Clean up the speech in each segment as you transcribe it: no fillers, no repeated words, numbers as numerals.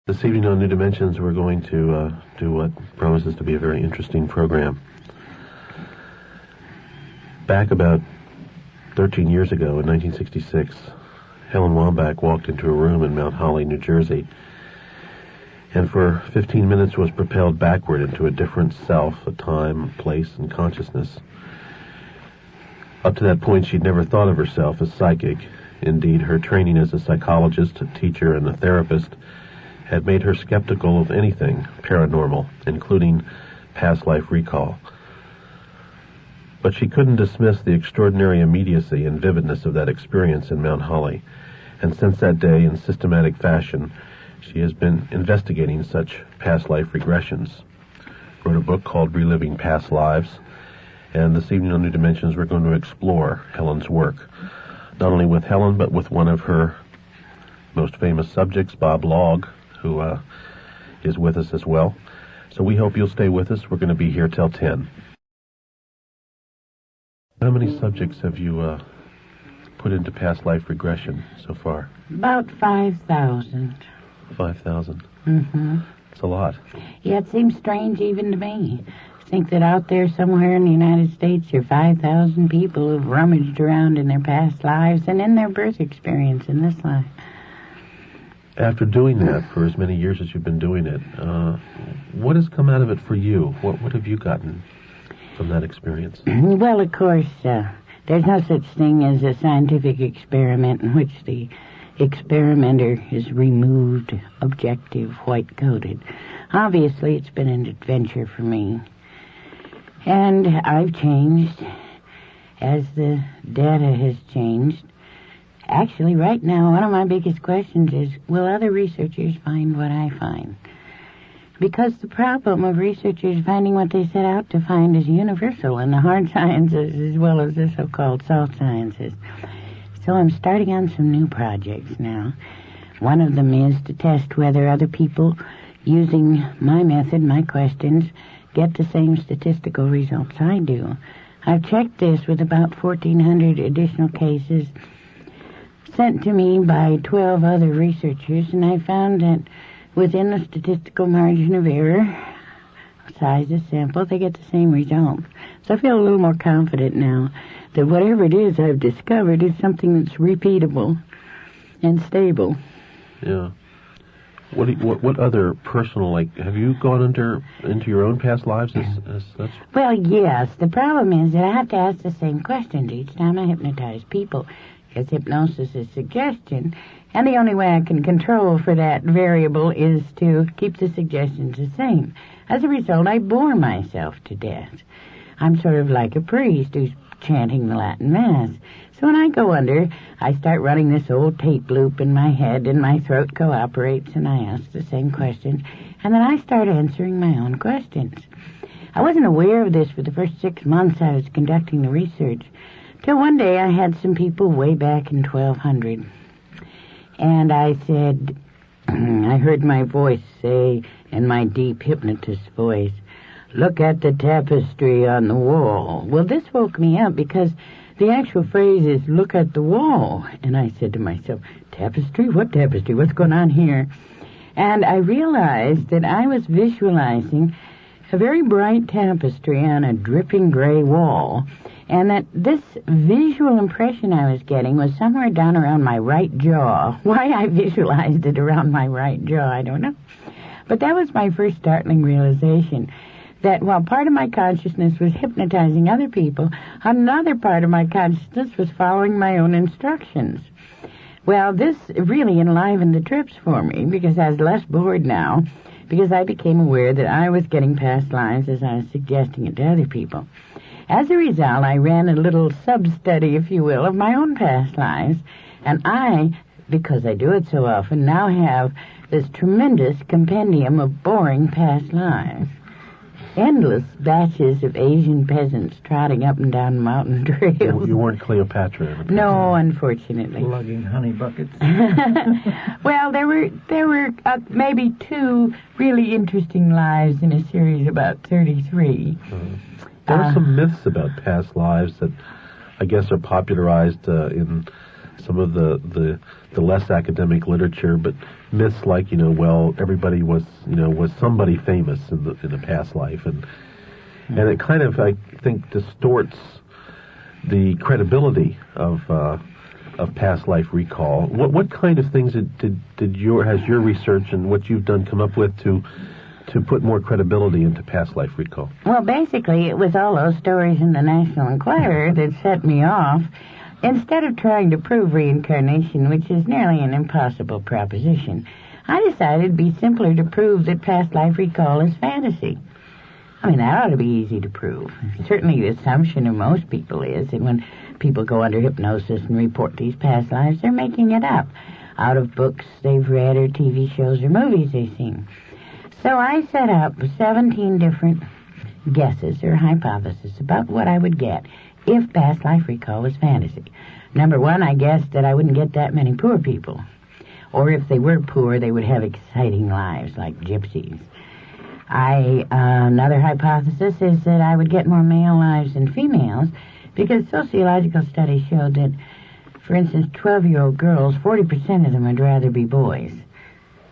This evening on New Dimensions, we're going to do what promises to be a very interesting program. Back about 13 years ago, in 1966, Helen Wambach walked into a room in Mount Holly, New Jersey, and for 15 minutes was propelled backward into a different self, a time, place, and consciousness. Up to that point, she'd never thought of herself as psychic. Indeed, her training as a psychologist, a teacher, and a therapist had made her skeptical of anything paranormal, including past life recall. But she couldn't dismiss the extraordinary immediacy and vividness of that experience in Mount Holly, and since that day, in systematic fashion, she has been investigating such past life regressions. Wrote a book called Reliving Past Lives, and this evening on New Dimensions we're going to explore Helen's work, not only with Helen, but with one of her most famous subjects, Bob Logg, who is with us as well. So we hope you'll stay with us. We're going to be here till 10. How many subjects have you put into past life regression so far? About 5,000. 5,000? Mm-hmm. That's a lot. Yeah, it seems strange even to me. Think that out there somewhere in the United States, there are 5,000 people who've rummaged around in their past lives and in their birth experience in this life. After doing that for as many years as you've been doing it, what has come out of it for you? What have you gotten from that experience? Well, of course, there's no such thing as a scientific experiment in which the experimenter is removed, objective, white-coated. Obviously, it's been an adventure for me. And I've changed as the data has changed. Actually, right now, one of my biggest questions is, will other researchers find what I find? Because the problem of researchers finding what they set out to find is universal in the hard sciences as well as the so-called soft sciences. So I'm starting on some new projects now. One of them is to test whether other people using my method, my questions, get the same statistical results I do. I've checked this with about 1,400 additional cases sent to me by 12 other researchers, and I found that within the statistical margin of error, size of sample, they get the same result. So I feel a little more confident now that whatever it is I've discovered is something that's repeatable and stable. Yeah. What other personal, have you gone into your own past lives as such? Well, yes. The problem is that I have to ask the same questions each time I hypnotize people, because hypnosis is suggestion, and the only way I can control for that variable is to keep the suggestions the same. As a result, I bore myself to death. I'm sort of like a priest who's chanting the Latin Mass. So when I go under, I start running this old tape loop in my head, and my throat cooperates, and I ask the same questions, and then I start answering my own questions. I wasn't aware of this for the first 6 months I was conducting the research, till one day I had some people way back in 1200, and I said, I heard my voice say, in my deep hypnotist voice, "Look at the tapestry on the wall." Well, this woke me up because the actual phrase is, "look at the wall." And I said to myself, tapestry? What tapestry? What's going on here? And I realized that I was visualizing a very bright tapestry on a dripping gray wall, and that this visual impression I was getting was somewhere down around my right jaw. Why I visualized it around my right jaw, I don't know. But that was my first startling realization, that while part of my consciousness was hypnotizing other people, another part of my consciousness was following my own instructions. Well, this really enlivened the trips for me, because I was less bored now, because I became aware that I was getting past lives as I was suggesting it to other people. As a result, I ran a little sub-study, if you will, of my own past lives, and I, because I do it so often, now have this tremendous compendium of boring past lives. Endless batches of Asian peasants trotting up and down mountain trails. You weren't Cleopatra. No, unfortunately. Lugging honey buckets. Well, there were maybe 2 really interesting lives in a series about 33. There are some myths about past lives that I guess are popularized in some of the less academic literature, but myths like, well, everybody was somebody famous in the past life, and it kind of, I think, distorts the credibility of past life recall. What kind of things has your research and what you've done come up with to put more credibility into past life recall? Well, basically, it was all those stories in the National Enquirer that set me off. Instead of trying to prove reincarnation, which is nearly an impossible proposition, I decided it'd be simpler to prove that past life recall is fantasy. I mean, that ought to be easy to prove. Certainly the assumption of most people is that when people go under hypnosis and report these past lives, they're making it up out of books they've read or TV shows or movies they've seen. So I set up 17 different guesses or hypotheses about what I would get if past life recall was fantasy. Number one, I guessed that I wouldn't get that many poor people. Or if they were poor, they would have exciting lives like gypsies. Another hypothesis is that I would get more male lives than females because sociological studies showed that, for instance, 12-year-old girls, 40% of them would rather be boys,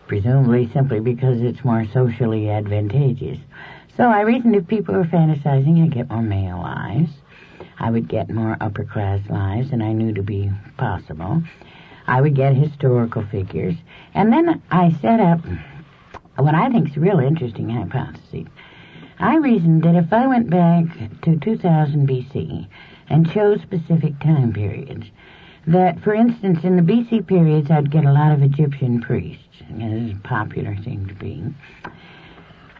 presumably simply because it's more socially advantageous. So I reasoned if people were fantasizing, I'd get more male lives. I would get more upper-class lives than I knew to be possible. I would get historical figures. And then I set up what I think is a real interesting hypothesis. I reasoned that if I went back to 2000 BC and chose specific time periods, that, for instance, in the BC periods, I'd get a lot of Egyptian priests, as a popular thing to be.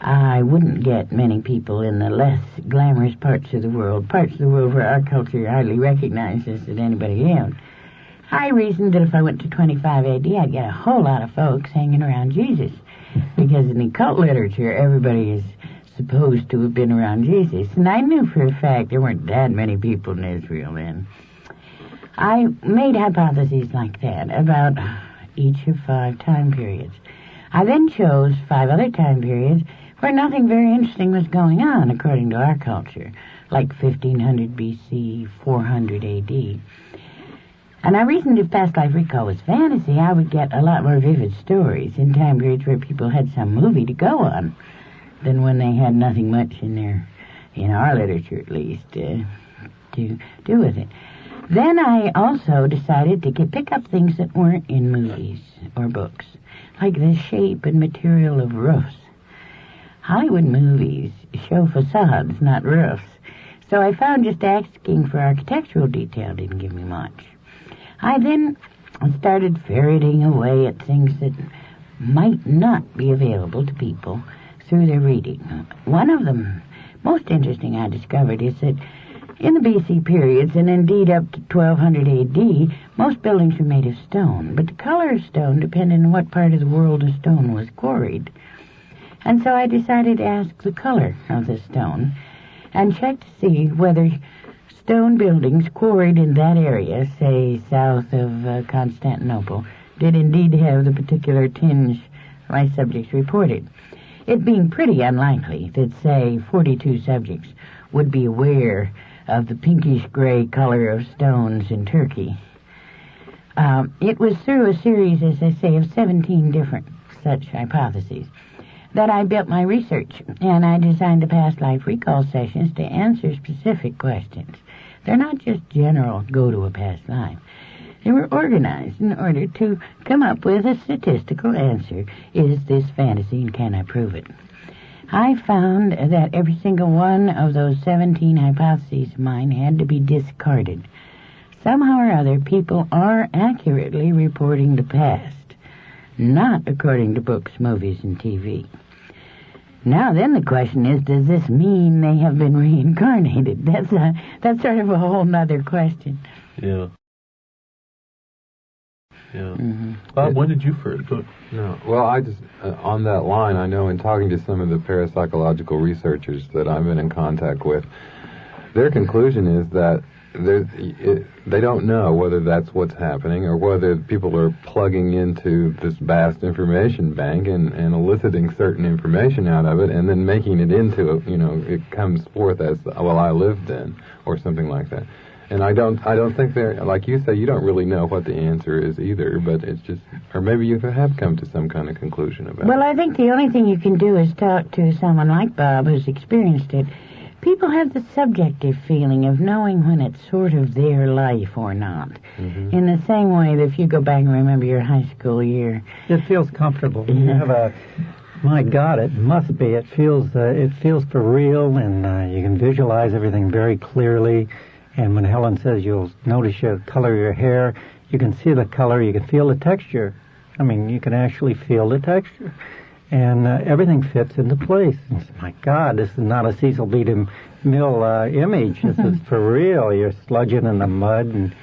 I wouldn't get many people in the less glamorous parts of the world where our culture hardly recognizes that anybody else. I reasoned that if I went to 25 AD, I'd get a whole lot of folks hanging around Jesus, because in the occult literature, everybody is supposed to have been around Jesus, and I knew for a fact there weren't that many people in Israel then. I made hypotheses like that about each of 5 time periods. I then chose 5 other time periods where nothing very interesting was going on according to our culture, like 1500 BC, 400 AD. And I reasoned if past life recall was fantasy, I would get a lot more vivid stories in time periods where people had some movie to go on than when they had nothing much in our literature at least, to do with it. Then I also decided to pick up things that weren't in movies or books, like the shape and material of roofs. Hollywood movies show facades, not roofs. So I found just asking for architectural detail didn't give me much. I then started ferreting away at things that might not be available to people through their reading. One of them, most interesting I discovered, is that in the BC periods, and indeed up to 1200 AD, most buildings were made of stone, but the color of stone depended on what part of the world a stone was quarried. And so I decided to ask the color of the stone and check to see whether stone buildings quarried in that area, say south of Constantinople, did indeed have the particular tinge my subjects reported. It being pretty unlikely that, say, 42 subjects would be aware of the pinkish-gray color of stones in Turkey. It was through a series, as I say, of 17 different such hypotheses that I built my research, and I designed the past life recall sessions to answer specific questions. They're not just general go to a past life. They were organized in order to come up with a statistical answer. Is this fantasy and can I prove it? I found that every single one of those 17 hypotheses of mine had to be discarded. Somehow or other, people are accurately reporting the past, not according to books, movies, and TV. Now then the question is, does this mean they have been reincarnated? That's sort of a whole nother question. Yeah. Yeah. Mm-hmm. Bob, when did you first book? No. Well, I just, on that line, I know in talking to some of the parapsychological researchers that I've been in contact with, their conclusion is that they don't know whether that's what's happening or whether people are plugging into this vast information bank and eliciting certain information out of it and then making it into, it comes forth as, well, I lived then, or something like that. And I don't think they're, like you say, you don't really know what the answer is either, but it's just, or maybe you have come to some kind of conclusion about it. Well, I think the only thing you can do is talk to someone like Bob who's experienced it. People have the subjective feeling of knowing when it's sort of their life or not. Mm-hmm. In the same way that if you go back and remember your high school year. It feels comfortable. You have my God, it must be. It feels for real, and you can visualize everything very clearly. And when Helen says you'll notice the color of your hair, you can see the color, you can feel the texture. I mean, you can actually feel the texture. And everything fits into place. And my God, this is not a Cecil B. DeMille image. This is for real. You're sludging in the mud and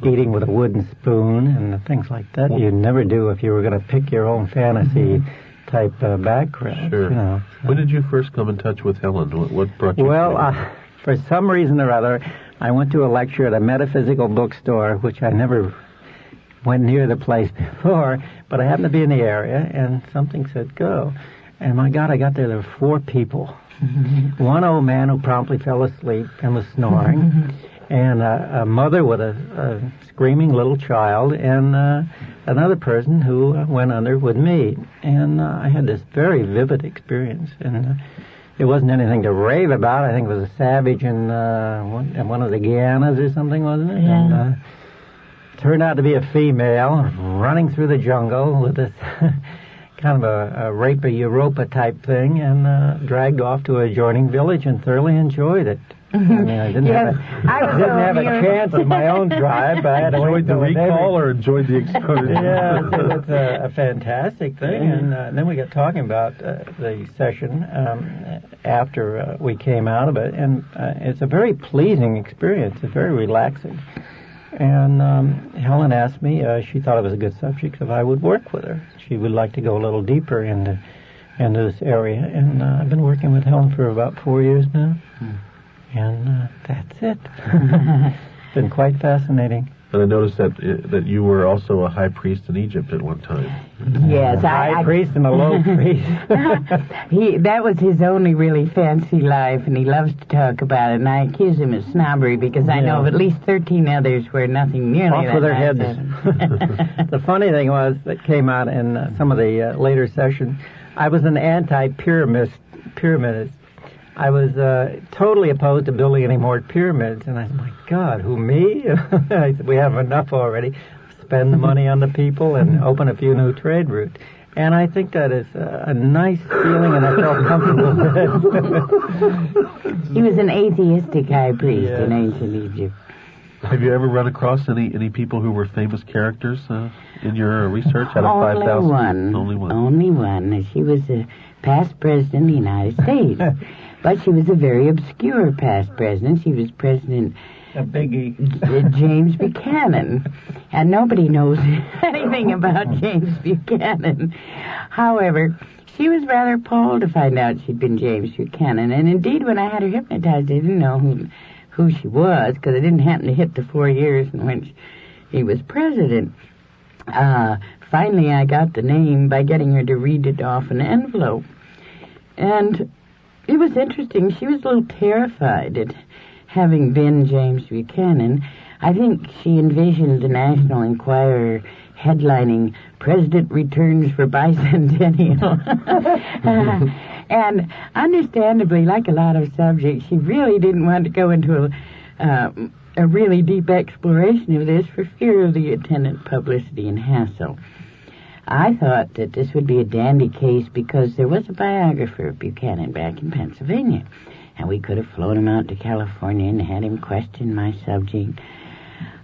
eating with a wooden spoon and things like that. You'd never do if you were going to pick your own fantasy type background. Sure. You know. When did you first come in touch with Helen? What brought you to for some reason or other, I went to a lecture at a metaphysical bookstore, which I never went near the place before, but I happened to be in the area, and something said go. And my God, I got there were 4 people. One old man who promptly fell asleep and was snoring, and a mother with a screaming little child, and another person who went under with me. And I had this very vivid experience, and it wasn't anything to rave about. I think it was a savage in one of the Guianas or something, wasn't it? Yeah. And, turned out to be a female running through the jungle with this kind of a rape Europa type thing, and dragged off to an adjoining village and thoroughly enjoyed it. I mean, I didn't have a chance in my own drive, but I had to enjoyed the recall or enjoyed the exposure? Yeah, it's a fantastic thing. And then we got talking about the session after we came out of it, and it's a very pleasing experience. It's very relaxing. And Helen asked me, she thought it was a good subject, if I would work with her. She would like to go a little deeper into this area. And I've been working with Helen for about 4 years now. And that's it. It's been quite fascinating. And I noticed that you were also a high priest in Egypt at one time. Yes, a high priest and a low priest. That was his only really fancy life, and he loves to talk about it. And I accuse him of snobbery because I know of at least 13 others where nothing nearly off with their heads. happened. The funny thing was that came out in some of the later sessions. I was an anti-pyramidist. I was totally opposed to building any more pyramids, and I said, my God, who, me? I said, we have enough already. Spend the money on the people and open a few new trade routes. And I think that is a nice feeling, and I felt comfortable with it. He was an atheistic high priest in ancient Egypt. Have you ever run across any people who were famous characters in your research out of 5,000? Only one. She was a past president of the United States. But she was a very obscure past president. She was President James Buchanan. And nobody knows anything about James Buchanan. However, she was rather appalled to find out she'd been James Buchanan. And indeed, when I had her hypnotized, I didn't know who she was, because I didn't happen to hit the 4 years in which he was president. Finally, I got the name by getting her to read it off an envelope. And it was interesting. She was a little terrified at having been James Buchanan. I think she envisioned the National Enquirer headlining, "President Returns for Bicentennial." And understandably, like a lot of subjects, she really didn't want to go into a really deep exploration of this for fear of the attendant publicity and hassle. I thought that this would be a dandy case because there was a biographer of Buchanan back in Pennsylvania, and we could have flown him out to California and had him question my subject.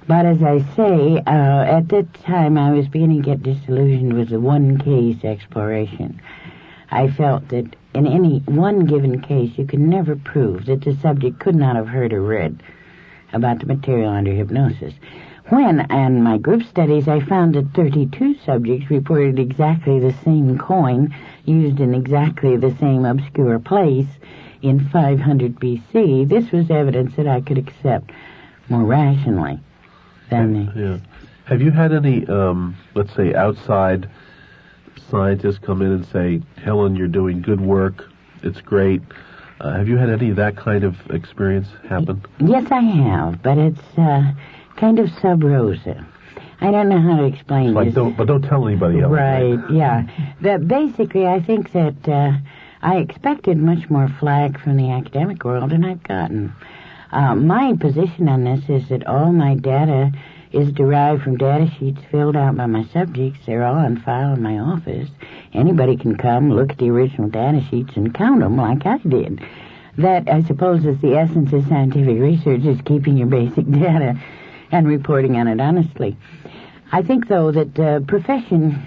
But as I say, at that time I was beginning to get disillusioned with the one-case exploration. I felt that in any one given case you could never prove that the subject could not have heard or read about the material under hypnosis. When, in my group studies, I found that 32 subjects reported exactly the same coin used in exactly the same obscure place in 500 B.C., this was evidence that I could accept more rationally than Have you had any, let's say, outside scientists come in and say, Helen, you're doing good work, it's great, Have you had any of that kind of experience happen? Yes, I have, but it's kind of sub rosa. I don't know how to explain this. But don't tell anybody else. Right, yeah. That basically, I think that I expected much more flack from the academic world than I've gotten. My position on this is that all my data is derived from data sheets filled out by my subjects. They're all on file in my office. Anybody can come, look at the original data sheets, and count them like I did. That, I suppose, is the essence of scientific research, is keeping your basic data and reporting on it honestly. I think, though, that the profession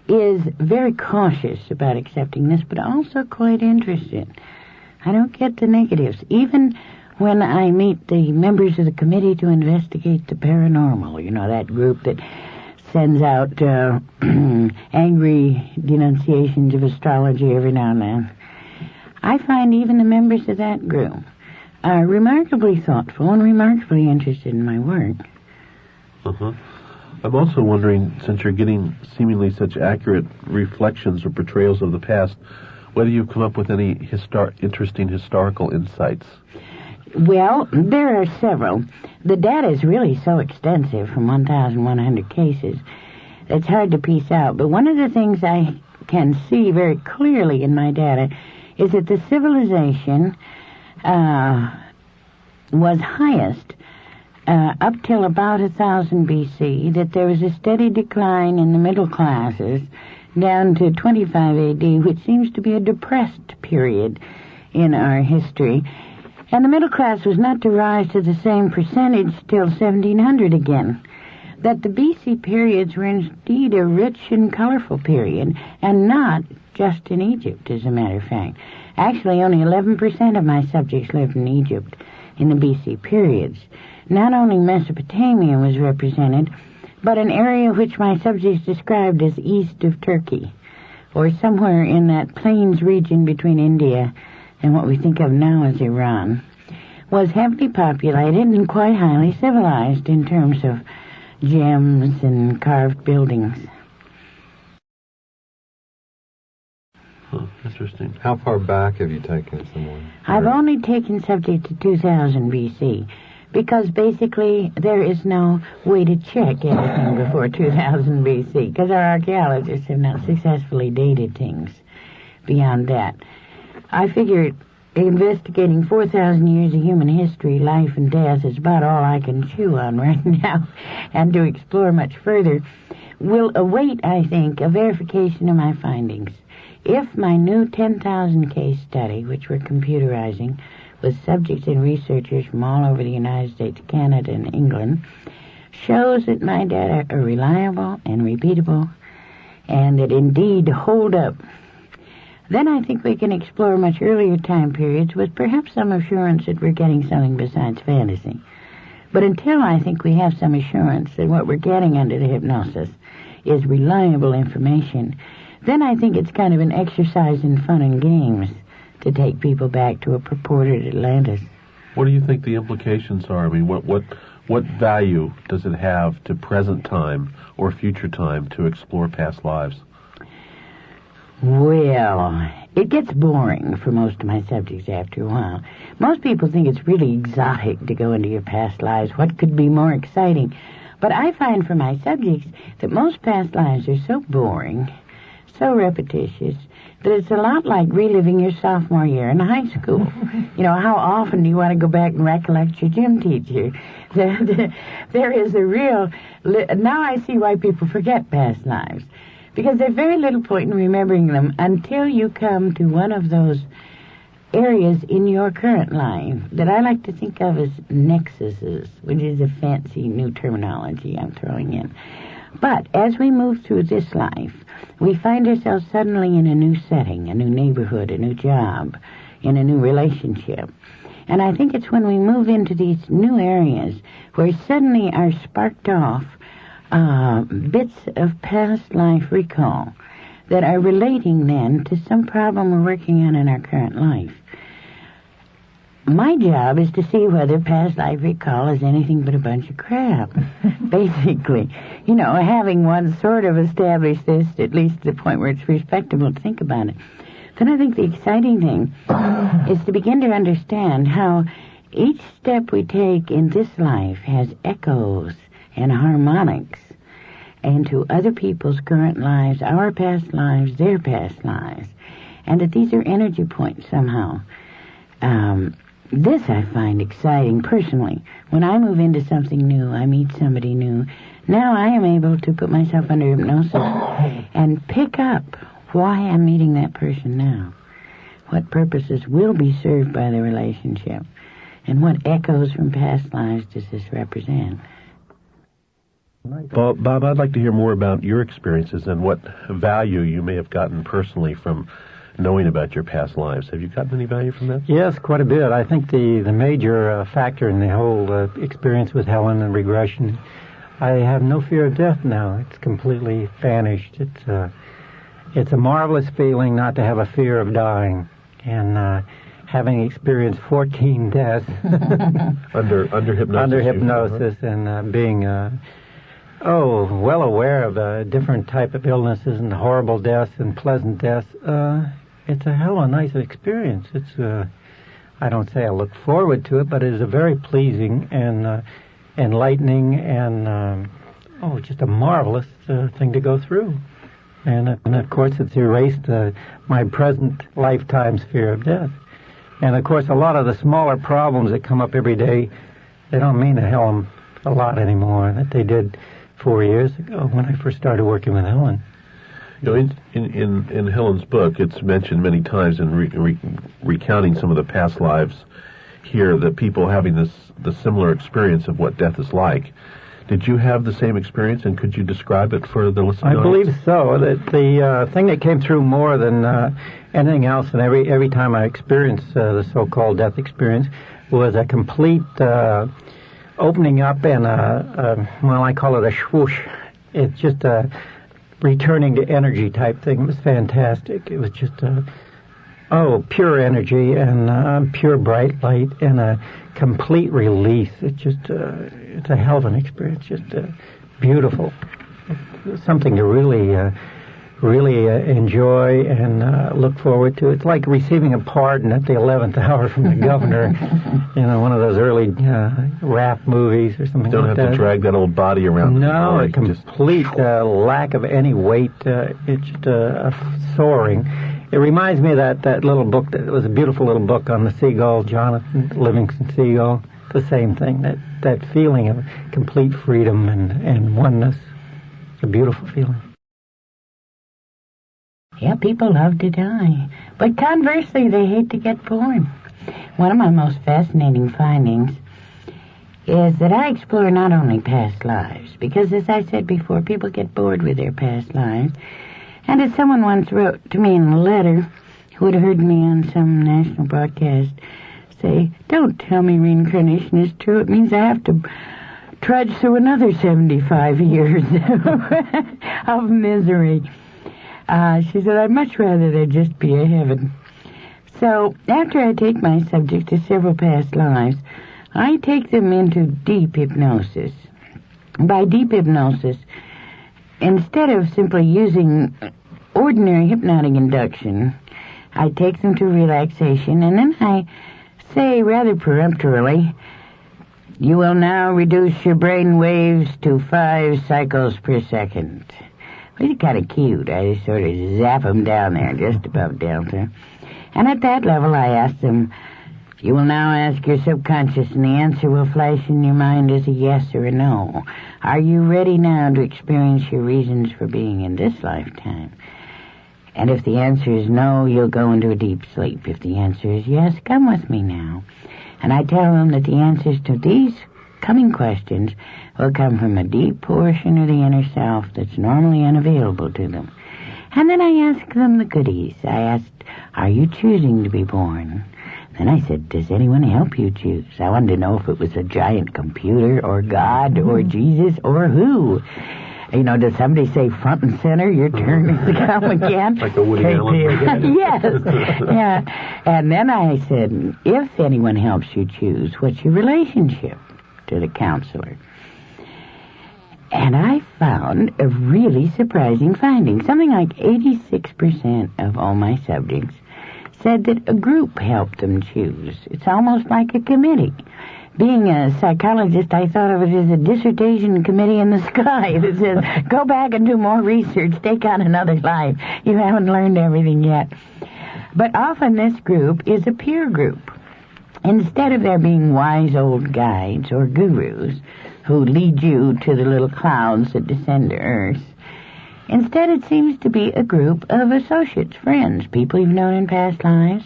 is very cautious about accepting this, but also quite interested. I don't get the negatives. Even when I meet the members of the committee to investigate the paranormal, that group that sends out angry denunciations of astrology every now and then, I find even the members of that group are remarkably thoughtful and remarkably interested in my work. Uh-huh. I'm also wondering, since you're getting seemingly such accurate reflections or portrayals of the past, whether you've come up with any interesting historical insights. Well, there are several. The data is really so extensive, from 1,100 cases, it's hard to piece out. But one of the things I can see very clearly in my data is that the civilization was highest up till about 1000 B.C., that there was a steady decline in the middle classes down to 25 A.D., which seems to be a depressed period in our history. And the middle class was not to rise to the same percentage till 1700 again. That the B.C. periods were indeed a rich and colorful period, and not just in Egypt, as a matter of fact. Actually, only 11% of my subjects lived in Egypt in the B.C. periods. Not only Mesopotamia was represented, but an area which my subjects described as east of Turkey, or somewhere in that plains region between India and what we think of now as Iran, was heavily populated and quite highly civilized in terms of gems and carved buildings. Interesting. How far back have you taken someone? I've only taken subject to 2000 B.C., because basically there is no way to check anything before 2000 B.C., because our archaeologists have not successfully dated things beyond that. I figured investigating 4,000 years of human history, life and death, is about all I can chew on right now, and to explore much further will await, I think, a verification of my findings. If my new 10,000 case study, which we're computerizing, with subjects and researchers from all over the United States, Canada, and England, shows that my data are reliable and repeatable, and that indeed hold up, then I think we can explore much earlier time periods with perhaps some assurance that we're getting something besides fantasy. But until I think we have some assurance that what we're getting under the hypnosis is reliable information, then I think it's kind of an exercise in fun and games to take people back to a purported Atlantis. What do you think the implications are? I mean, what value does it have to present time or future time to explore past lives? Well, it gets boring for most of my subjects after a while. Most people think it's really exotic to go into your past lives. What could be more exciting? But I find for my subjects that most past lives are so boring, so repetitious, that it's a lot like reliving your sophomore year in high school. How often do you want to go back and recollect your gym teacher? There is a real... Now I see why people forget past lives, because there's very little point in remembering them until you come to one of those areas in your current life that I like to think of as nexuses, which is a fancy new terminology I'm throwing in. But as we move through this life, we find ourselves suddenly in a new setting, a new neighborhood, a new job, in a new relationship. And I think it's when we move into these new areas where suddenly are sparked off bits of past life recall that are relating then to some problem we're working on in our current life. My job is to see whether past life recall is anything but a bunch of crap, basically. Having once sort of established this, at least to the point where it's respectable to think about it. then I think the exciting thing is to begin to understand how each step we take in this life has echoes and harmonics into other people's current lives, our past lives, their past lives, and that these are energy points somehow. This I find exciting personally. When I move into something new, I meet somebody new, now I am able to put myself under hypnosis and pick up why I'm meeting that person now, what purposes will be served by the relationship, and what echoes from past lives does this represent. Well, Bob, I'd like to hear more about your experiences and what value you may have gotten personally from knowing about your past lives. Have you gotten any value from that? Yes, quite a bit. I think the major factor in the whole experience with Helen and regression, I have no fear of death now. It's completely vanished. It's a marvelous feeling not to have a fear of dying. And having experienced 14 deaths under hypnosis. Under hypnosis and being well aware of different type of illnesses and horrible deaths and pleasant deaths, it's a hell of a nice experience. It's I don't say I look forward to it, but it is a very pleasing and enlightening and just a marvelous thing to go through. And of course, it's erased my present lifetime's fear of death. And of course, a lot of the smaller problems that come up every day, they don't mean a hell a lot anymore that they did 4 years ago when I first started working with Helen. You know, in Helen's book, it's mentioned many times in recounting some of the past lives here that people having the similar experience of what death is like. Did you have the same experience, and could you describe it for the listener? I believe so. That the thing that came through more than anything else, and every time I experienced the so-called death experience, was a complete opening up and I call it a swoosh. It's just a returning to energy type thing. It was fantastic. It was just pure energy and pure bright light and a complete release. It's just it's a hell of an experience. Just beautiful. It's something to really enjoy and look forward to. It's like receiving a pardon at the 11th hour from the governor. One of those early rap movies or something like that. Don't have to drag that old body around. No, a complete lack of any weight. It's just soaring. It reminds me of that little book. That was a beautiful little book on the seagull, Jonathan Livingston Seagull. The same thing. That feeling of complete freedom and oneness. It's a beautiful feeling. Yeah, people love to die. But conversely, they hate to get born. One of my most fascinating findings is that I explore not only past lives, because as I said before, people get bored with their past lives. And as someone once wrote to me in a letter, who had heard me on some national broadcast say, "Don't tell me reincarnation is true. It means I have to trudge through another 75 years of misery." She said, "I'd much rather there just be a heaven." So after I take my subject to several past lives, I take them into deep hypnosis. By deep hypnosis, instead of simply using ordinary hypnotic induction, I take them to relaxation, and then I say rather peremptorily, "You will now reduce your brain waves to 5 cycles per second." It's kind of cute. I just sort of zap them down there, just above delta. And at that level, I ask them, "You will now ask your subconscious, and the answer will flash in your mind as a yes or a no. Are you ready now to experience your reasons for being in this lifetime?" And if the answer is no, you'll go into a deep sleep. If the answer is yes, come with me now. And I tell them that the answers to these coming questions will come from a deep portion of the inner self that's normally unavailable to them. And then I ask them the goodies. I asked, "Are you choosing to be born?" Then I said, "Does anyone help you choose?" I wanted to know if it was a giant computer or God or Jesus or who. Does somebody say front and center, your turn is to come again? Like a Woody Allen. Yes. Yeah. And then I said, "If anyone helps you choose, what's your relationship to the counselor?" And I found a really surprising finding. Something like 86% of all my subjects said that a group helped them choose. It's almost like a committee. Being a psychologist, I thought of it as a dissertation committee in the sky that says, go back and do more research, take on another life. You haven't learned everything yet. But often this group is a peer group. Instead of there being wise old guides or gurus who lead you to the little clouds that descend to earth, instead it seems to be a group of associates, friends, people you've known in past lives,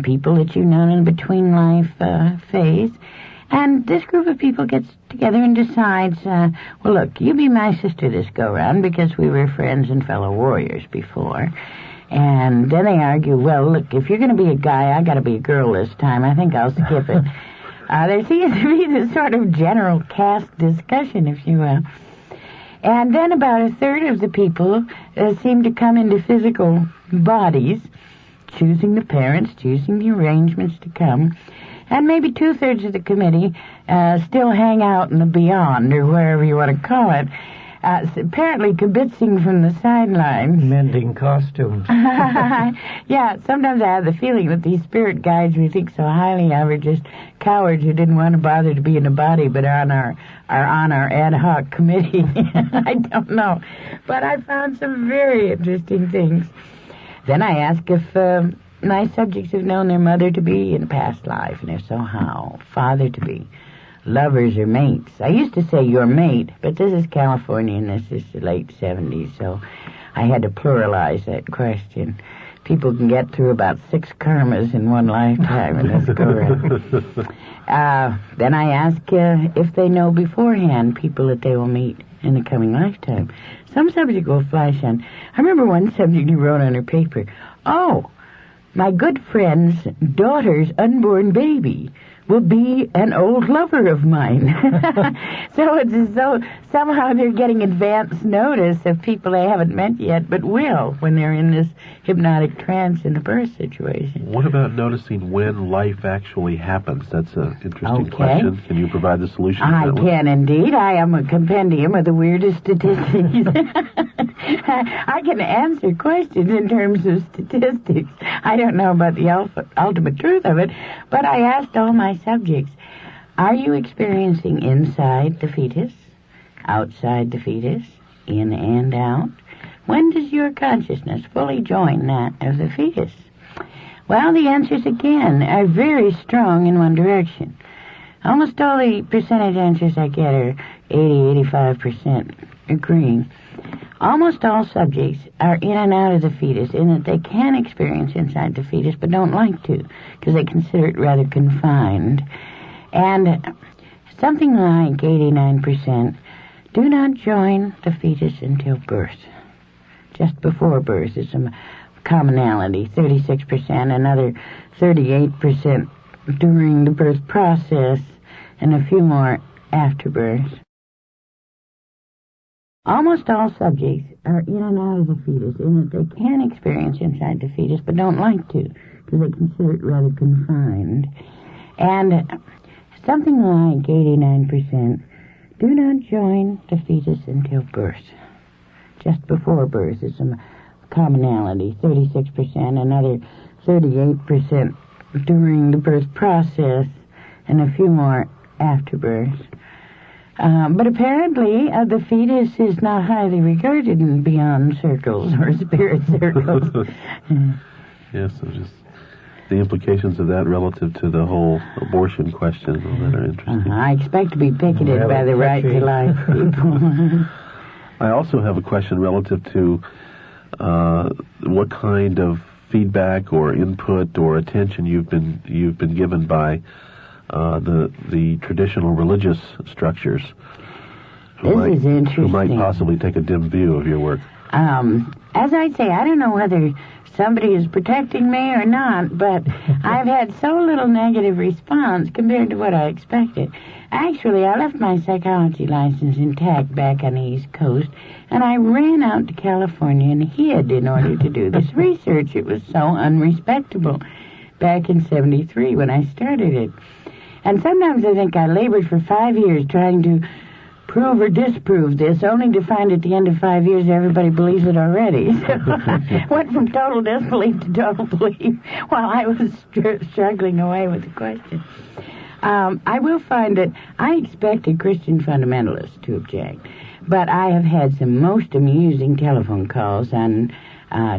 people that you've known in between-life phase. And this group of people gets together and decides, well, look, you be my sister this go-round because we were friends and fellow warriors before. And then they argue, well, look, if you're going to be a guy, I got to be a girl this time. I think I'll skip it. There seems to be this sort of general caste discussion, if you will. And then about a third of the people seem to come into physical bodies, choosing the parents, choosing the arrangements to come. And maybe two-thirds of the committee still hang out in the beyond, or wherever you want to call it, apparently kibitzing from the sidelines. Mending costumes. Yeah, sometimes I have the feeling that these spirit guides we think so highly of are just cowards who didn't want to bother to be in a body but are on our ad hoc committee. I don't know. But I found some very interesting things. Then I ask if my subjects have known their mother to be in a past life, and if so, how? Father to be. Lovers or mates. I used to say your mate, but this is California and this is the late 70s, so I had to pluralize that question. People can get through about 6 karmas in one lifetime in this go-round. Then I ask if they know beforehand people that they will meet in the coming lifetime. Some subject will flash on. I remember one subject who wrote on her paper, oh, my good friend's daughter's unborn baby will be an old lover of mine. So it's as though somehow they're getting advance notice of people they haven't met yet, but will when they're in this hypnotic trance in the birth situation. What about noticing when life actually happens? That's an interesting question. Can you provide the solution to that one? I can indeed. I am a compendium of the weirdest statistics. I can answer questions in terms of statistics. I don't know about the ultimate truth of it, but I asked all my subjects, are you experiencing inside the fetus, outside the fetus, in and out? When does your consciousness fully join that of the fetus? Well, the answers again are very strong in one direction. Almost all the percentage answers I get are 80-85% agreeing. Almost all subjects are in and out of the fetus in that they can experience inside the fetus but don't like to because they consider it rather confined. And something like 89% do not join the fetus until birth. Just before birth is some commonality, 36%, another 38% during the birth process, and a few more after birth. Almost all subjects are in and out of the fetus in that they can experience inside the fetus but don't like to because they consider it rather confined. And something like 89% do not join the fetus until birth. Just before birth is some commonality, 36%, another 38% during the birth process, and a few more after birth. But apparently, the fetus is not highly regarded in beyond circles or spirit circles. Yes, so just the implications of that relative to the whole abortion question that are interesting. I expect to be picketed by the right to life people. I also have a question relative to what kind of feedback or input or attention you've been given by the traditional religious structures who might possibly take a dim view of your work. As I say, I don't know whether somebody is protecting me or not, but I've had so little negative response compared to what I expected. Actually, I left my psychology license intact back on the East Coast, and I ran out to California and hid in order to do this research. It was so unrespectable back in 73 when I started it. And sometimes I think I labored for 5 years trying to prove or disprove this, only to find at the end of 5 years everybody believes it already. So went from total disbelief to total belief while I was struggling away with the question. I will find that I expected Christian fundamentalists to object, but I have had some most amusing telephone calls on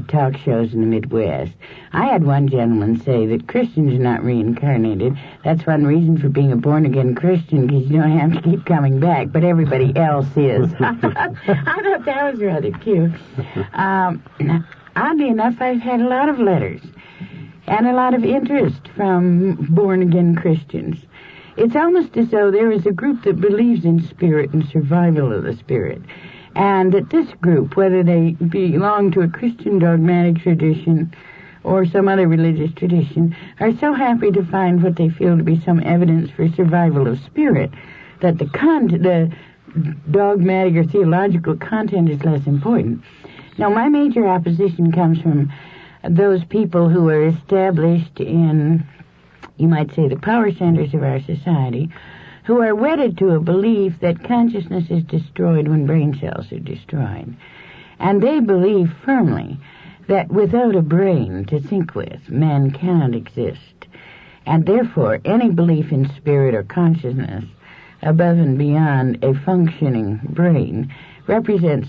talk shows in the Midwest. I had one gentleman say that Christians are not reincarnated. That's one reason for being a born-again Christian, because you don't have to keep coming back, but everybody else is. I thought that was rather cute. Oddly enough, I've had a lot of letters and a lot of interest from born-again Christians. It's almost as though there is a group that believes in spirit and survival of the spirit. And that this group, whether they belong to a Christian dogmatic tradition or some other religious tradition, are so happy to find what they feel to be some evidence for survival of spirit, that the dogmatic or theological content is less important. Now, my major opposition comes from those people who are established in, you might say, the power centers of our society, who are wedded to a belief that consciousness is destroyed when brain cells are destroyed. And they believe firmly that without a brain to think with, man cannot exist. And therefore, any belief in spirit or consciousness above and beyond a functioning brain represents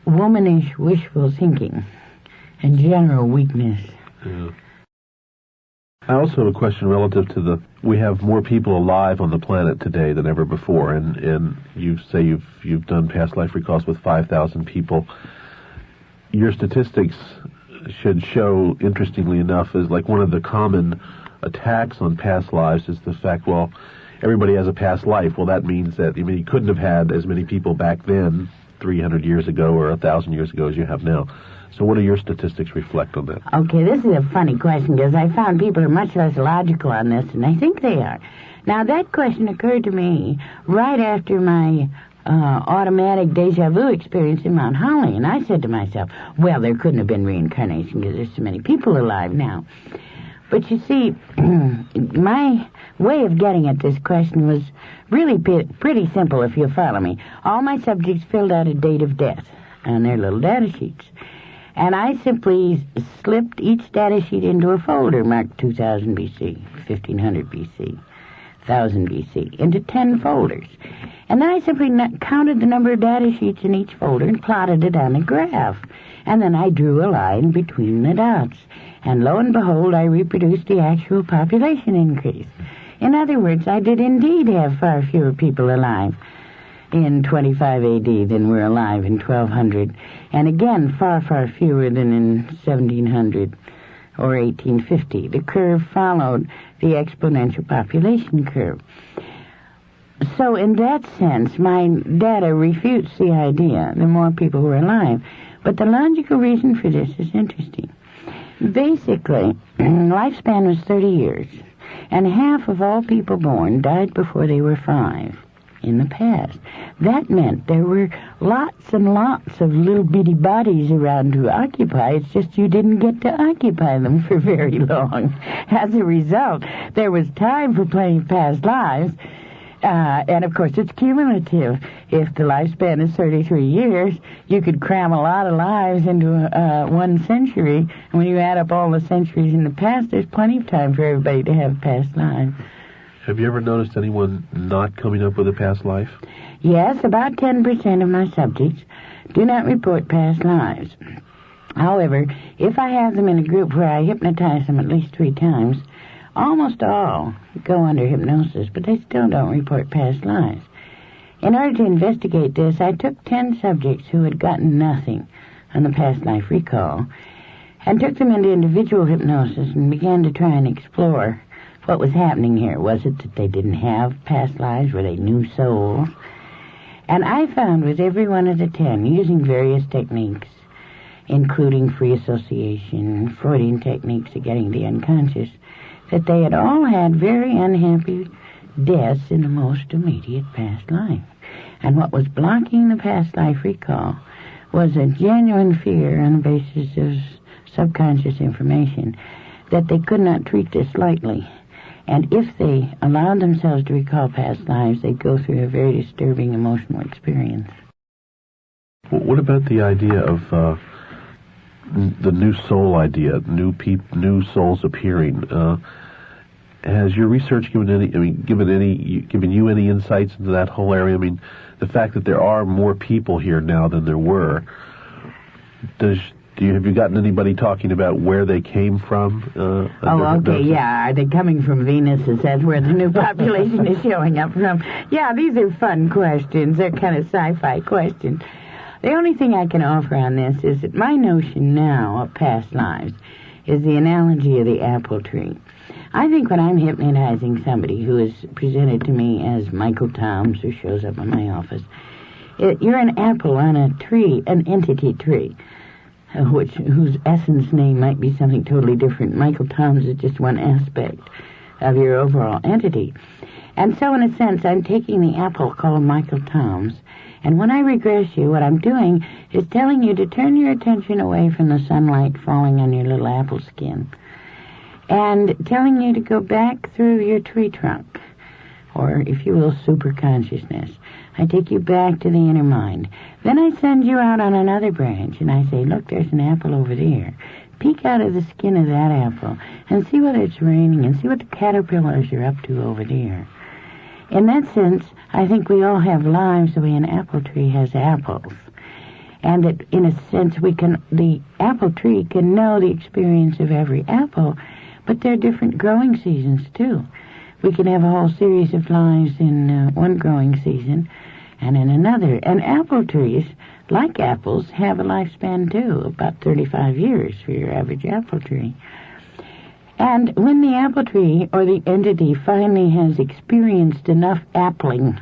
womanish wishful thinking and general weakness. Yeah. I also have a question relative to we have more people alive on the planet today than ever before, and you say you've done past life recalls with 5,000 people. Your statistics should show, interestingly enough, is like one of the common attacks on past lives is the fact, well, everybody has a past life. Well, that means that, you couldn't have had as many people back then, 300 years ago or 1,000 years ago, as you have now. So what do your statistics reflect on that? Okay, this is a funny question, because I found people are much less logical on this than I think they are. Now, that question occurred to me right after my automatic deja vu experience in Mount Holly, and I said to myself, well, there couldn't have been reincarnation because there's so many people alive now. But you see, my way of getting at this question was really pretty simple, if you'll follow me. All my subjects filled out a date of death on their little data sheets. And I simply slipped each data sheet into a folder marked 2000 BC, 1500 BC, 1000 BC, into 10 folders. And then I simply counted the number of data sheets in each folder and plotted it on a graph. And then I drew a line between the dots. And lo and behold, I reproduced the actual population increase. In other words, I did indeed have far fewer people alive in 25 A.D. than were alive in 1200, and again far, far fewer than in 1700 or 1850. The curve followed the exponential population curve. So in that sense, my data refutes the idea, the more people were alive. But the logical reason for this is interesting. Basically, lifespan was 30 years, and half of all people born died before they were 5. In the past. That meant there were lots and lots of little bitty bodies around to occupy. It's just you didn't get to occupy them for very long. As a result, there was time for plenty of past lives. And of course, it's cumulative. If the lifespan is 33 years, you could cram a lot of lives into 1 century. And when you add up all the centuries in the past, there's plenty of time for everybody to have past lives. Have you ever noticed anyone not coming up with a past life? Yes, about 10% of my subjects do not report past lives. However, if I have them in a group where I hypnotize them at least 3 times, almost all go under hypnosis, but they still don't report past lives. In order to investigate this, I took 10 subjects who had gotten nothing on the past life recall and took them into individual hypnosis and began to try and explore what was happening here. Was it that they didn't have past lives? Were they new souls? And I found with every one of the 10, using various techniques, including free association, Freudian techniques of getting the unconscious, that they had all had very unhappy deaths in the most immediate past life. And what was blocking the past life recall was a genuine fear on the basis of subconscious information that they could not treat this lightly. And if they allowed themselves to recall past lives, they'd go through a very disturbing emotional experience. What about the idea of the new soul idea, new souls appearing? Has your research given you any insights into that whole area? I mean, the fact that there are more people here now than there were. Have you gotten anybody talking about where they came from? Are they coming from Venus? Is that where the new population is showing up from? Yeah, these are fun questions. They're kind of sci-fi questions. The only thing I can offer on this is that my notion now of past lives is the analogy of the apple tree. I think when I'm hypnotizing somebody who is presented to me as Michael Toms, who shows up in my office, you're an apple on a tree, an entity tree, whose essence name might be something totally different. Michael Toms is just one aspect of your overall entity. And so, in a sense, I'm taking the apple called Michael Toms, and when I regress you, what I'm doing is telling you to turn your attention away from the sunlight falling on your little apple skin, and telling you to go back through your tree trunk, or, if you will, superconsciousness. I take you back to the inner mind. Then I send you out on another branch, and I say, look, there's an apple over there. Peek out of the skin of that apple and see whether it's raining and see what the caterpillars are up to over there. In that sense, I think we all have lives the way an apple tree has apples. And that, in a sense, the apple tree can know the experience of every apple, but there are different growing seasons, too. We can have a whole series of lives in one growing season and in another. And apple trees, like apples, have a lifespan, too, about 35 years for your average apple tree. And when the apple tree or the entity finally has experienced enough appling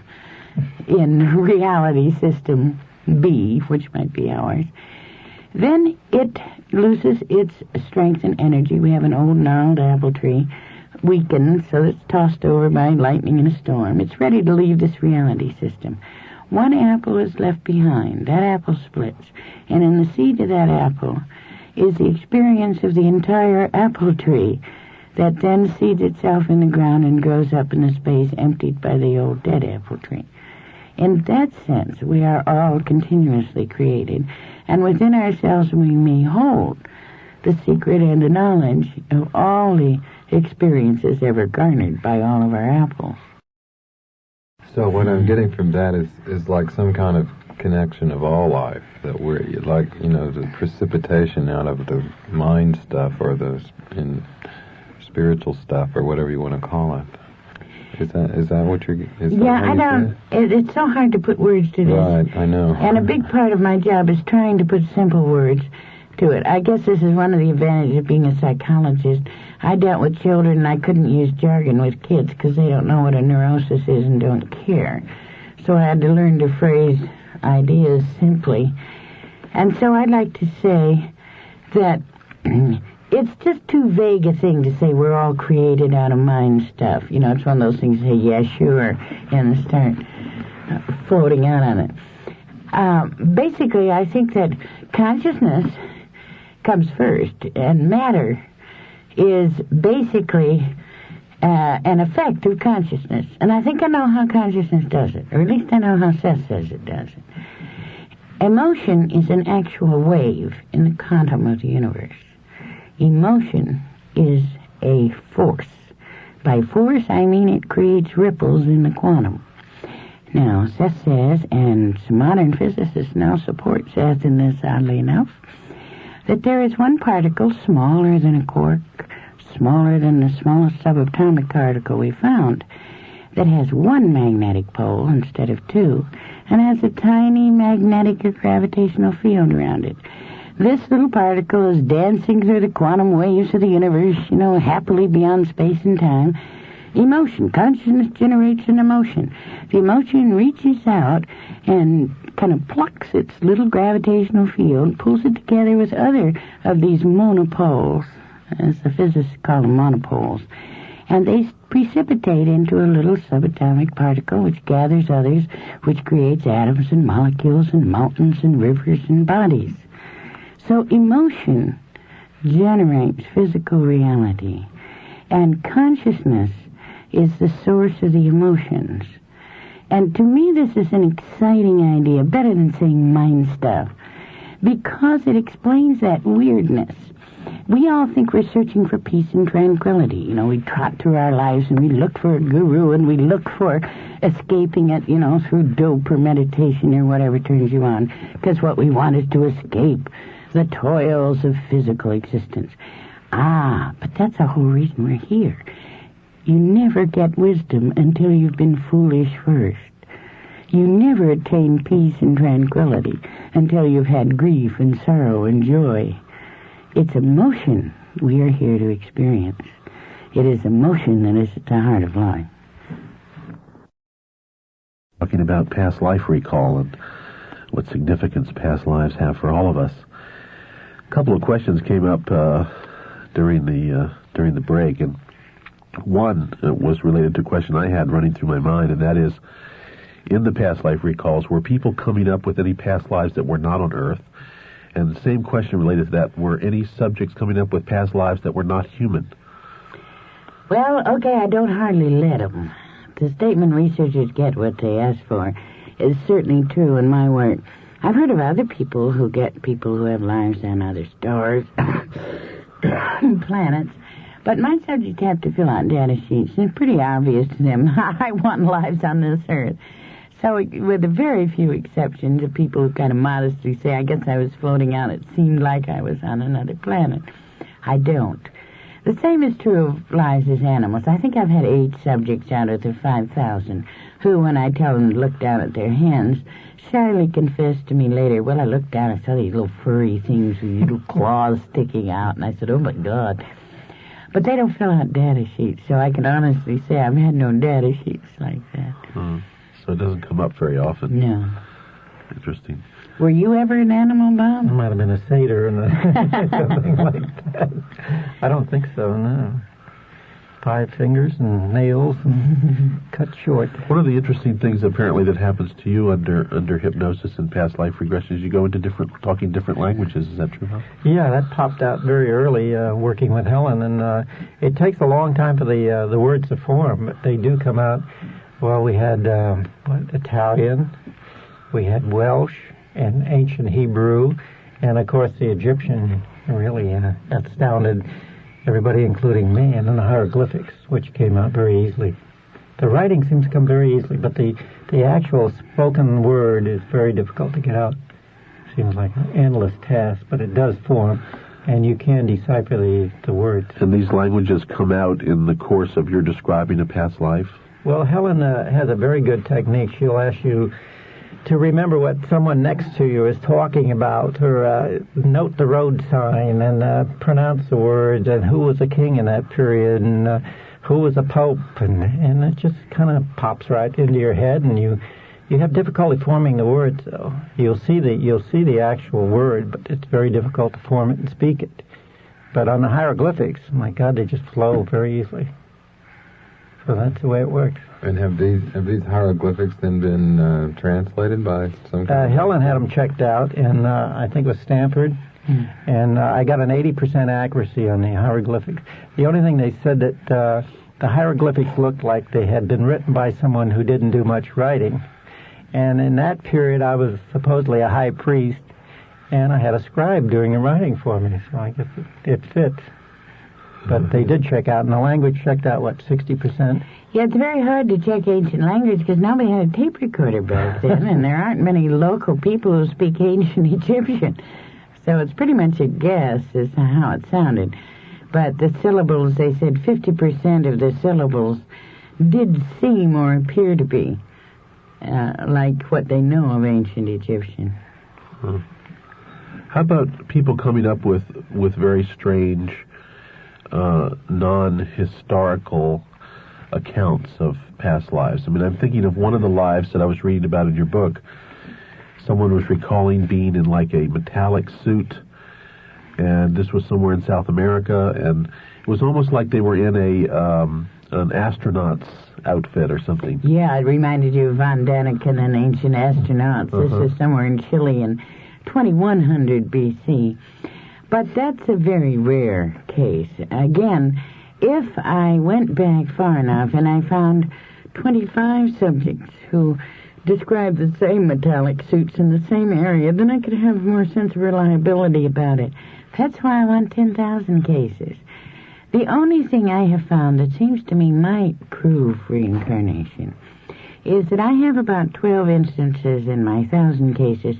in reality system B, which might be ours, then it loses its strength and energy. We have an old gnarled apple tree, weakened, so it's tossed over by lightning in a storm. It's ready to leave this reality system. One apple is left behind. That apple splits. And in the seed of that apple is the experience of the entire apple tree that then seeds itself in the ground and grows up in the space emptied by the old dead apple tree. In that sense, we are all continuously created, and within ourselves we may hold the secret and the knowledge of all the experiences ever garnered by all of our apples. So what I'm getting from that is like some kind of connection of all life, that we're like, the precipitation out of the mind stuff or the spiritual stuff or whatever you want to call it. Is that what you're? I don't. It's so hard to put words to this. Right, I know. And a big part of my job is trying to put simple words to it. I guess this is one of the advantages of being a psychologist. I dealt with children, and I couldn't use jargon with kids because they don't know what a neurosis is and don't care. So I had to learn to phrase ideas simply. And so I'd like to say that it's just too vague a thing to say we're all created out of mind stuff. It's one of those things you say, yeah, sure, and start floating out on it. Basically, I think that consciousness comes first, and matter is basically an effect of consciousness. And I think I know how consciousness does it, or at least I know how Seth says it does it. Emotion is an actual wave in the quantum of the universe. Emotion is a force. By force, I mean it creates ripples in the quantum. Now, Seth says, and some modern physicists now support Seth in this, oddly enough, that there is one particle smaller than a quark, smaller than the smallest subatomic particle we found, that has one magnetic pole instead of two, and has a tiny magnetic or gravitational field around it. This little particle is dancing through the quantum waves of the universe, happily beyond space and time. Emotion. Consciousness generates an emotion. The emotion reaches out and kind of plucks its little gravitational field, pulls it together with other of these monopoles, as the physicists call them monopoles, and they precipitate into a little subatomic particle which gathers others, which creates atoms and molecules and mountains and rivers and bodies. So emotion generates physical reality, and consciousness is the source of the emotions. And to me, this is an exciting idea, better than saying mind stuff, because it explains that weirdness. We all think we're searching for peace and tranquility. You know, we trot through our lives and we look for a guru and we look for escaping it, you know, through dope or meditation or whatever turns you on, because what we want is to escape the toils of physical existence. But that's the whole reason we're here. You never get wisdom until you've been foolish first. You never attain peace and tranquility until you've had grief and sorrow and joy. It's emotion we are here to experience. It is emotion that is at the heart of life. Talking about past life recall and what significance past lives have for all of us. A couple of questions came up during the break, and one was related to a question I had running through my mind, and that is, in the past life recalls, were people coming up with any past lives that were not on Earth? And the same question related to that, were any subjects coming up with past lives that were not human? Well, okay, I don't hardly let them. The statement researchers get what they ask for is certainly true in my work. I've heard of other people who get people who have lives on other stars, planets, but my subjects have to fill out data sheets, and it's pretty obvious to them I want lives on this Earth. So, with a very few exceptions of people who kind of modestly say, I guess I was floating out, it seemed like I was on another planet. I don't. The same is true of lives as animals. I think I've had 8 subjects out of the 5,000 who, when I tell them to look down at their hands, shyly confess to me later, well, I looked down, I saw these little furry things with little claws sticking out, and I said, oh, my God. But they don't fill out data sheets, so I can honestly say I've had no data sheets like that. So it doesn't come up very often. No. Interesting. Were you ever an animal, Bob? I might have been a satyr and something like that. I don't think so, no. 5 fingers and nails and cut short. One of the interesting things apparently that happens to you under hypnosis and past life regression is you go into talking different languages. Is that true, Bob? Yeah, that popped out very early working with Helen, and it takes a long time for the words to form, but they do come out. Well, we had Italian, we had Welsh, and ancient Hebrew, and of course the Egyptian really astounded everybody, including me, and then the hieroglyphics, which came out very easily. The writing seems to come very easily, but the actual spoken word is very difficult to get out. Seems like an endless task, but it does form, and you can decipher the words. And these languages come out in the course of your describing a past life? Well, Helen has a very good technique. She'll ask you to remember what someone next to you is talking about, or note the road sign, and pronounce the words, and who was a king in that period, and who was a pope, and it just kind of pops right into your head, and you have difficulty forming the words, though. You'll see the actual word, but it's very difficult to form it and speak it. But on the hieroglyphics, my God, they just flow very easily. So that's the way it works. And have these hieroglyphics then been translated by some kind Helen had them checked out, and I think it was Stanford, and I got an 80% accuracy on the hieroglyphics. The only thing they said that the hieroglyphics looked like they had been written by someone who didn't do much writing. And in that period, I was supposedly a high priest, and I had a scribe doing the writing for me, so I guess it fits. But they did check out, and the language checked out, 60%? Yeah, it's very hard to check ancient language because nobody had a tape recorder back then, and there aren't many local people who speak ancient Egyptian. So it's pretty much a guess as to how it sounded. But the syllables, they said 50% of the syllables did seem or appear to be like what they know of ancient Egyptian. How about people coming up with very strange non-historical accounts of past lives? I mean, I'm thinking of one of the lives that I was reading about in your book. Someone was recalling being in like a metallic suit, and this was somewhere in South America, and it was almost like they were in an astronaut's outfit or something. Yeah, it reminded you of Von Daniken and ancient astronauts. This is somewhere in Chile in 2100 BC. But that's a very rare case. Again, if I went back far enough and I found 25 subjects who described the same metallic suits in the same area, then I could have more sense of reliability about it. That's why I want 10,000 cases. The only thing I have found that seems to me might prove reincarnation is that I have about 12 instances in my 1,000 cases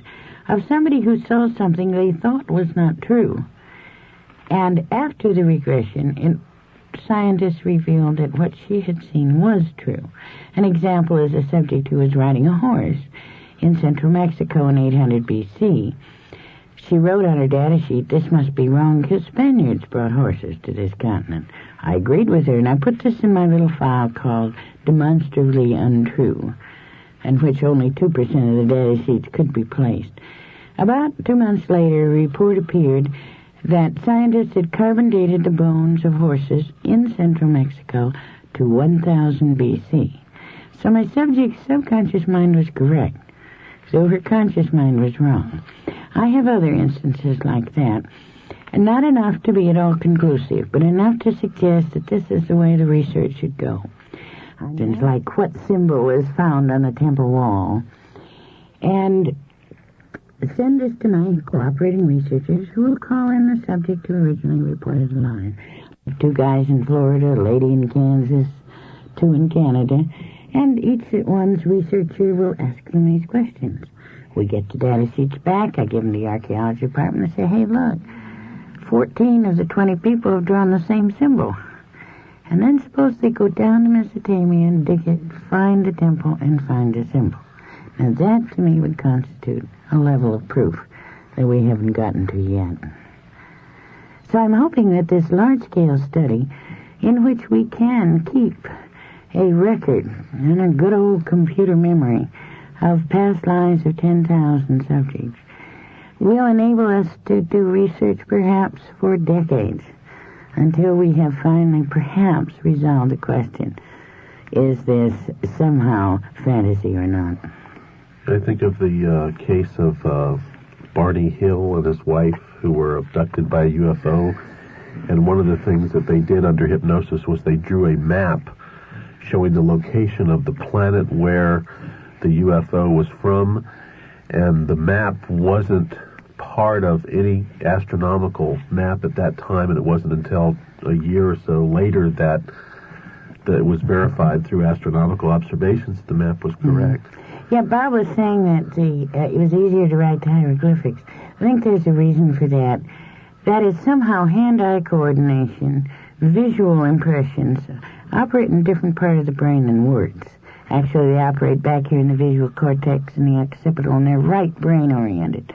of somebody who saw something they thought was not true. And after the regression, scientists revealed that what she had seen was true. An example is a subject who was riding a horse in central Mexico in 800 B.C. She wrote on her data sheet, "This must be wrong because Spaniards brought horses to this continent." I agreed with her, and I put this in my little file called Demonstrably Untrue, in which only 2% of the data sheets could be placed. About 2 months later, a report appeared that scientists had carbon dated the bones of horses in central Mexico to 1000 B.C. So my subject's subconscious mind was correct, so her conscious mind was wrong. I have other instances like that, and not enough to be at all conclusive, but enough to suggest that this is the way the research should go. Things like what symbol is found on the temple wall, and send this to my cooperating researchers who will call in the subject who originally reported the line. 2 guys in Florida, a lady in Kansas, 2 in Canada, and each one's researcher will ask them these questions. We get the data sheets back, I give them the archaeology department, and say, "Hey, look, 14 of the 20 people have drawn the same symbol." And then suppose they go down to Mesopotamia and dig it, find the temple, and find the symbol. Now that, to me, would constitute a level of proof that we haven't gotten to yet. So I'm hoping that this large-scale study, in which we can keep a record and a good old computer memory of past lives of 10,000 subjects, will enable us to do research perhaps for decades until we have finally perhaps resolved the question, is this somehow fantasy or not? I think of the case of Barney Hill and his wife who were abducted by a UFO, and one of the things that they did under hypnosis was they drew a map showing the location of the planet where the UFO was from, and the map wasn't part of any astronomical map at that time, and it wasn't until a year or so later that it was verified through astronomical observations that the map was correct. Yeah, Bob was saying that it was easier to write hieroglyphics. I think there's a reason for that. That is somehow hand-eye coordination, visual impressions, operate in a different part of the brain than words. Actually, they operate back here in the visual cortex and the occipital, and they're right brain-oriented.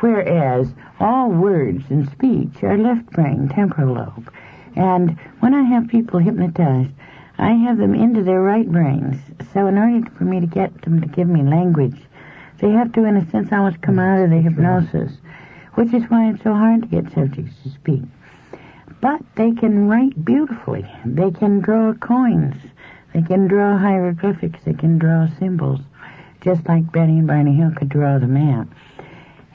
Whereas all words and speech are left brain, temporal lobe. And when I have people hypnotized, I have them into their right brains. So in order for me to get them to give me language, they have to, in a sense, almost come out of the hypnosis, which is why it's so hard to get subjects to speak. But they can write beautifully. They can draw coins. They can draw hieroglyphics. They can draw symbols, just like Betty and Barney Hill could draw the map.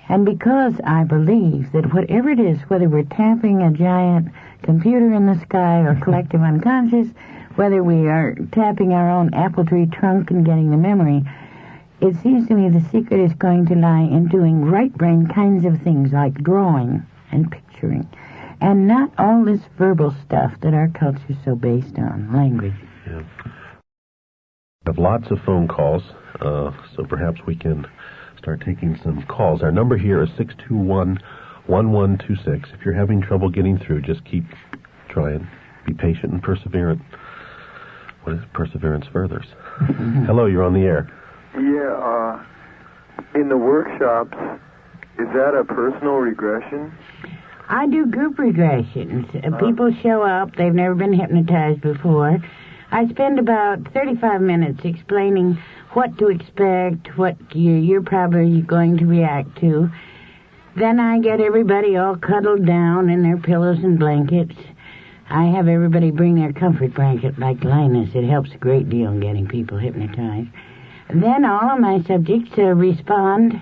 And because I believe that whatever it is, whether we're tapping a giant computer in the sky or collective unconscious, whether we are tapping our own apple tree trunk and getting the memory, it seems to me the secret is going to lie in doing right brain kinds of things like drawing and picturing, and not all this verbal stuff that our culture is so based on, language. Yeah. We have lots of phone calls, so perhaps we can start taking some calls. Our number here is 621-1126. If you're having trouble getting through, just keep trying. Be patient and perseverant. What is perseverance furthers? Hello, you're on the air. Yeah, in the workshops, is that a personal regression? I do group regressions. People show up, they've never been hypnotized before. I spend about 35 minutes explaining what to expect, what you're probably going to react to. Then I get everybody all cuddled down in their pillows and blankets. I have everybody bring their comfort blanket like Linus. It helps a great deal in getting people hypnotized. Then all of my subjects respond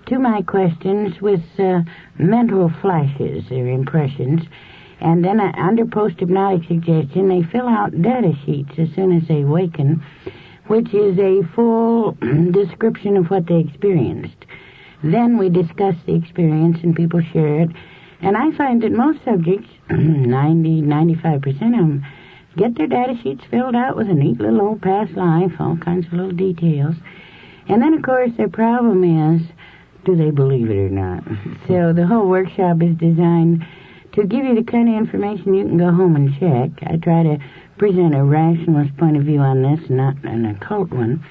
to my questions with mental flashes or impressions. And then under post-hypnotic suggestion, they fill out data sheets as soon as they waken, which is a full description of what they experienced. Then we discuss the experience and people share it. And I find that most subjects, 95% of them, get their data sheets filled out with a neat little old past life, all kinds of little details. And then, of course, their problem is, do they believe it or not? So the whole workshop is designed to give you the kind of information you can go home and check. I try to present a rationalist point of view on this, not an occult one.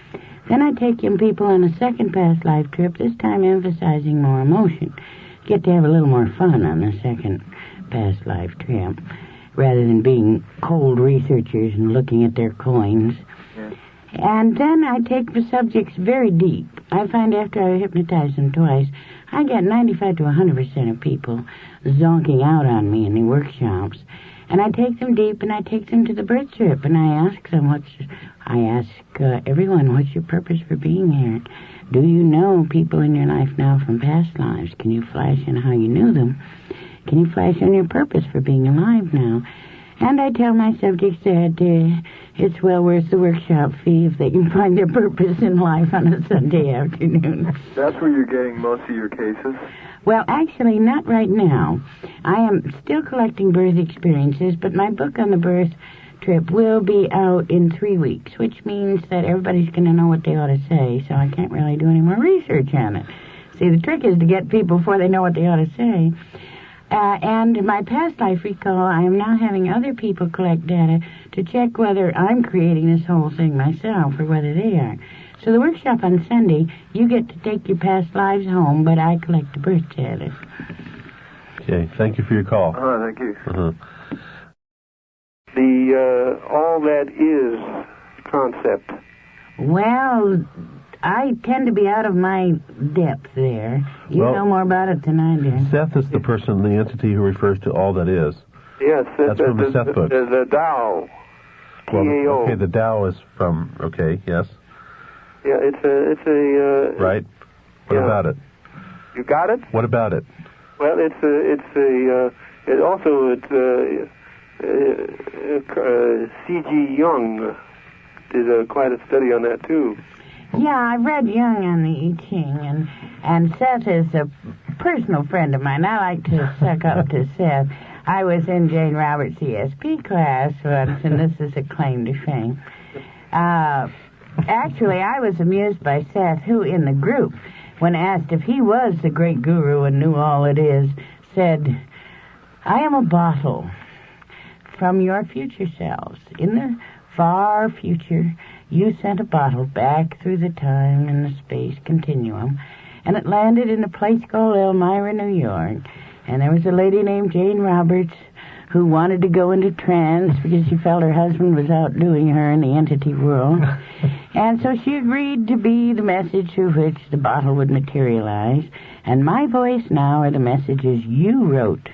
Then I take young people on a second past life trip, this time emphasizing more emotion. Get to have a little more fun on the second past life trip, rather than being cold researchers and looking at their coins. Yeah. And then I take the subjects very deep. I find after I hypnotize them twice, I get 95 to 100% of people zonking out on me in the workshops. And I take them deep, and I take them to the birth trip, and I ask them, everyone, what's your purpose for being here? Do you know people in your life now from past lives? Can you flash on how you knew them? Can you flash on your purpose for being alive now? And I tell my subjects that it's well worth the workshop fee if they can find their purpose in life on a Sunday afternoon. That's where you're getting most of your cases? Well, actually, not right now. I am still collecting birth experiences, but my book on the birth trip will be out in 3 weeks, which means that everybody's going to know what they ought to say, so I can't really do any more research on it. See, the trick is to get people before they know what they ought to say. And in my past life recall, I am now having other people collect data to check whether I'm creating this whole thing myself or whether they are. So the workshop on Sunday, you get to take your past lives home, but I collect the birth data. Okay, thank you for your call. Thank you. The all that is concept. Well, I tend to be out of my depth there. You know more about it than I do. Seth is the person, the entity who refers to all that is. Yes. That's from the Seth book. The Tao. T-A-O. Okay, the Tao is from, yes. Yeah, it's a right. What about it? You got it? What about it? Well, C.G. Jung did quite a study on that, too. Yeah, I read Jung on the I Ching, and Seth is a personal friend of mine. I like to suck up to Seth. I was in Jane Roberts' ESP class once, and this is a claim to fame. Actually, I was amused by Seth, who in the group, when asked if he was the great guru and knew all it is, said, I am a bottle from your future selves. In the far future, you sent a bottle back through the time and the space continuum, and it landed in a place called Elmira, New York. And there was a lady named Jane Roberts who wanted to go into trance because she felt her husband was outdoing her in the entity world. And so she agreed to be the message through which the bottle would materialize. And my voice now are the messages you wrote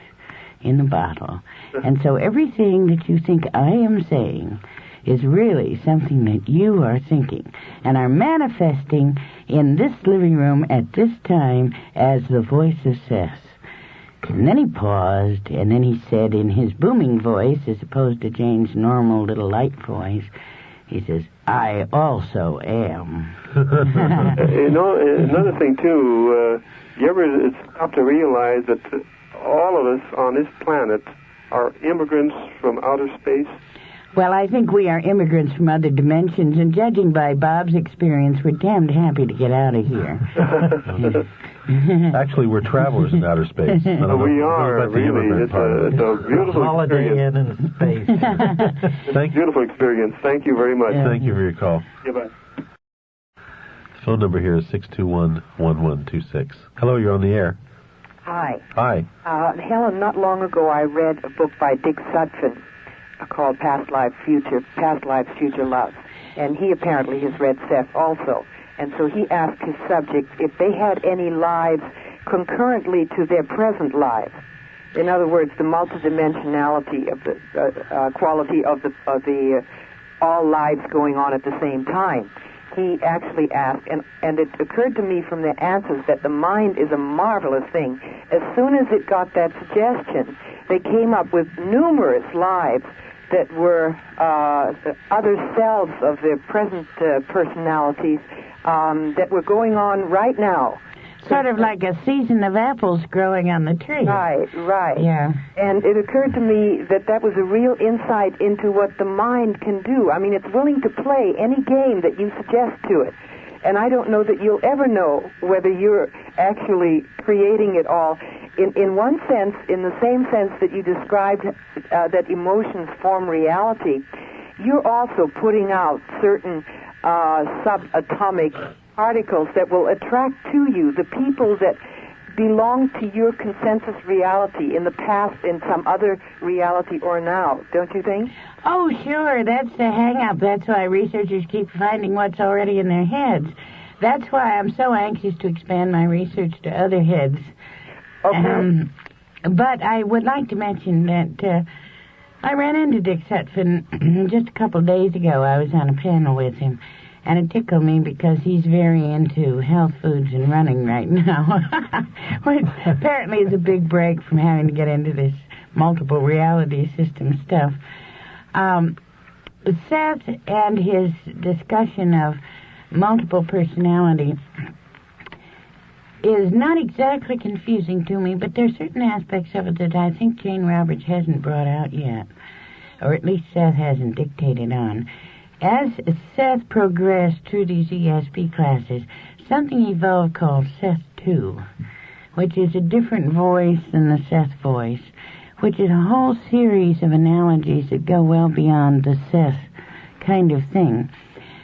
in the bottle. And so everything that you think I am saying is really something that you are thinking and are manifesting in this living room at this time as the voice of Seth. And then he paused, and then he said in his booming voice, as opposed to Jane's normal little light voice, he says, I also am. Another thing, too, you ever stop to realize that all of us on this planet are immigrants from outer space? Well, I think we are immigrants from other dimensions, and judging by Bob's experience, we're damned happy to get out of here. Actually, we're travelers in outer space. We are, really. It's a beautiful holiday experience. in space. Beautiful experience. Thank you very much. Thank you for your call. Goodbye. The phone number here is 621-1126. Hello, you're on the air. Hi. Hi. Helen, not long ago I read a book by Dick Sutphin called Past Lives, Future Love. And he apparently has read Seth also. And so he asked his subjects if they had any lives concurrently to their present lives. In other words, the multidimensionality of the quality of the all lives going on at the same time. he actually asked, and it occurred to me from the answers that the mind is a marvelous thing. As soon as it got that suggestion, they came up with numerous lives that were other selves of their present personalities that were going on right now. Sort of like a season of apples growing on the tree. Right. Yeah. And it occurred to me that was a real insight into what the mind can do. I mean, it's willing to play any game that you suggest to it. And I don't know that you'll ever know whether you're actually creating it all. In one sense, in the same sense that you described that emotions form reality, you're also putting out certain subatomic particles that will attract to you the people that belong to your consensus reality in the past, in some other reality, or now, don't you think? Oh, sure. That's the hang-up. That's why researchers keep finding what's already in their heads. That's why I'm so anxious to expand my research to other heads. Okay. But I would like to mention that I ran into Dick Sutphin just a couple of days ago. I was on a panel with him. And it tickled me because he's very into health foods and running right now. Which apparently is a big break from having to get into this multiple reality system stuff. Seth and his discussion of multiple personality is not exactly confusing to me, but there's certain aspects of it that I think Jane Roberts hasn't brought out yet, or at least Seth hasn't dictated on. As Seth progressed through these ESP classes, something evolved called Seth 2, which is a different voice than the Seth voice, which is a whole series of analogies that go well beyond the Seth kind of thing.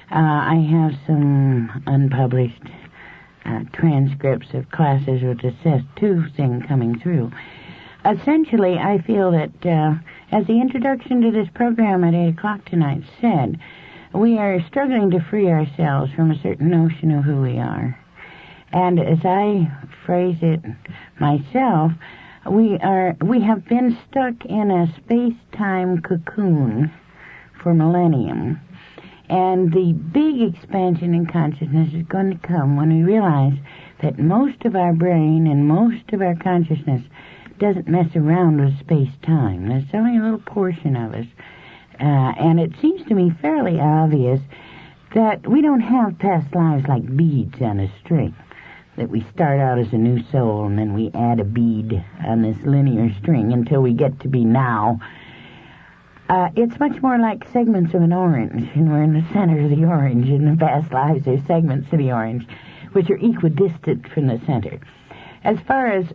I have some unpublished transcripts of classes with the Seth 2 thing coming through. Essentially, I feel that, as the introduction to this program at 8 o'clock tonight said, we are struggling to free ourselves from a certain notion of who we are. And as I phrase it myself, we have been stuck in a space-time cocoon for millennium. And the big expansion in consciousness is going to come when we realize that most of our brain and most of our consciousness doesn't mess around with space-time. There's only a little portion of us. And it seems to me fairly obvious that we don't have past lives like beads on a string, that we start out as a new soul and then we add a bead on this linear string until we get to be now. It's much more like segments of an orange, and we're in the center of the orange. In the past lives, there's segments of the orange, which are equidistant from the center. As far as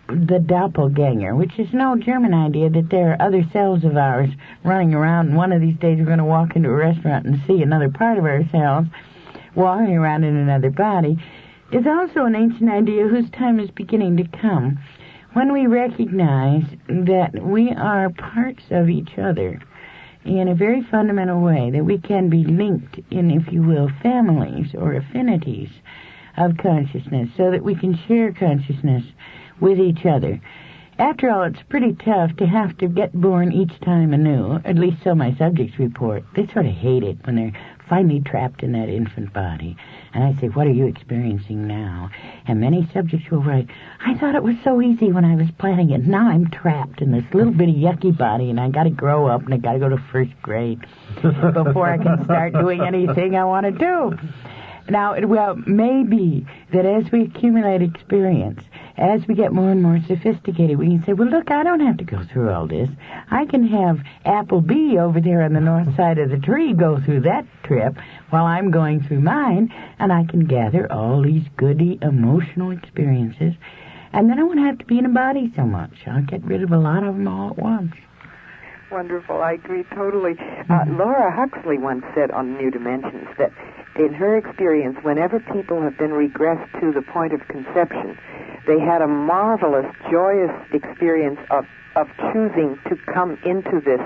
the doppelganger, which is an old German idea that there are other selves of ours running around, and one of these days we're going to walk into a restaurant and see another part of ourselves walking around in another body, is also an ancient idea whose time is beginning to come, when we recognize that we are parts of each other in a very fundamental way, that we can be linked in, if you will, families or affinities of consciousness, so that we can share consciousness with each other. After all, it's pretty tough to have to get born each time anew, at least so my subjects report. They sort of hate it when they're finally trapped in that infant body. And I say, what are you experiencing now? And many subjects will write, I thought it was so easy when I was planning it. Now I'm trapped in this little bitty yucky body, and I got to grow up, and I got to go to first grade before I can start doing anything I want to do. Now, it may be that as we accumulate experience, as we get more and more sophisticated, we can say, well, look, I don't have to go through all this. I can have Apple B over there on the north side of the tree go through that trip while I'm going through mine, and I can gather all these goody emotional experiences, and then I won't have to be in a body so much. I'll get rid of a lot of them all at once. Wonderful. I agree totally. Laura Huxley once said on New Dimensions that in her experience, whenever people have been regressed to the point of conception, they had a marvelous, joyous experience of choosing to come into this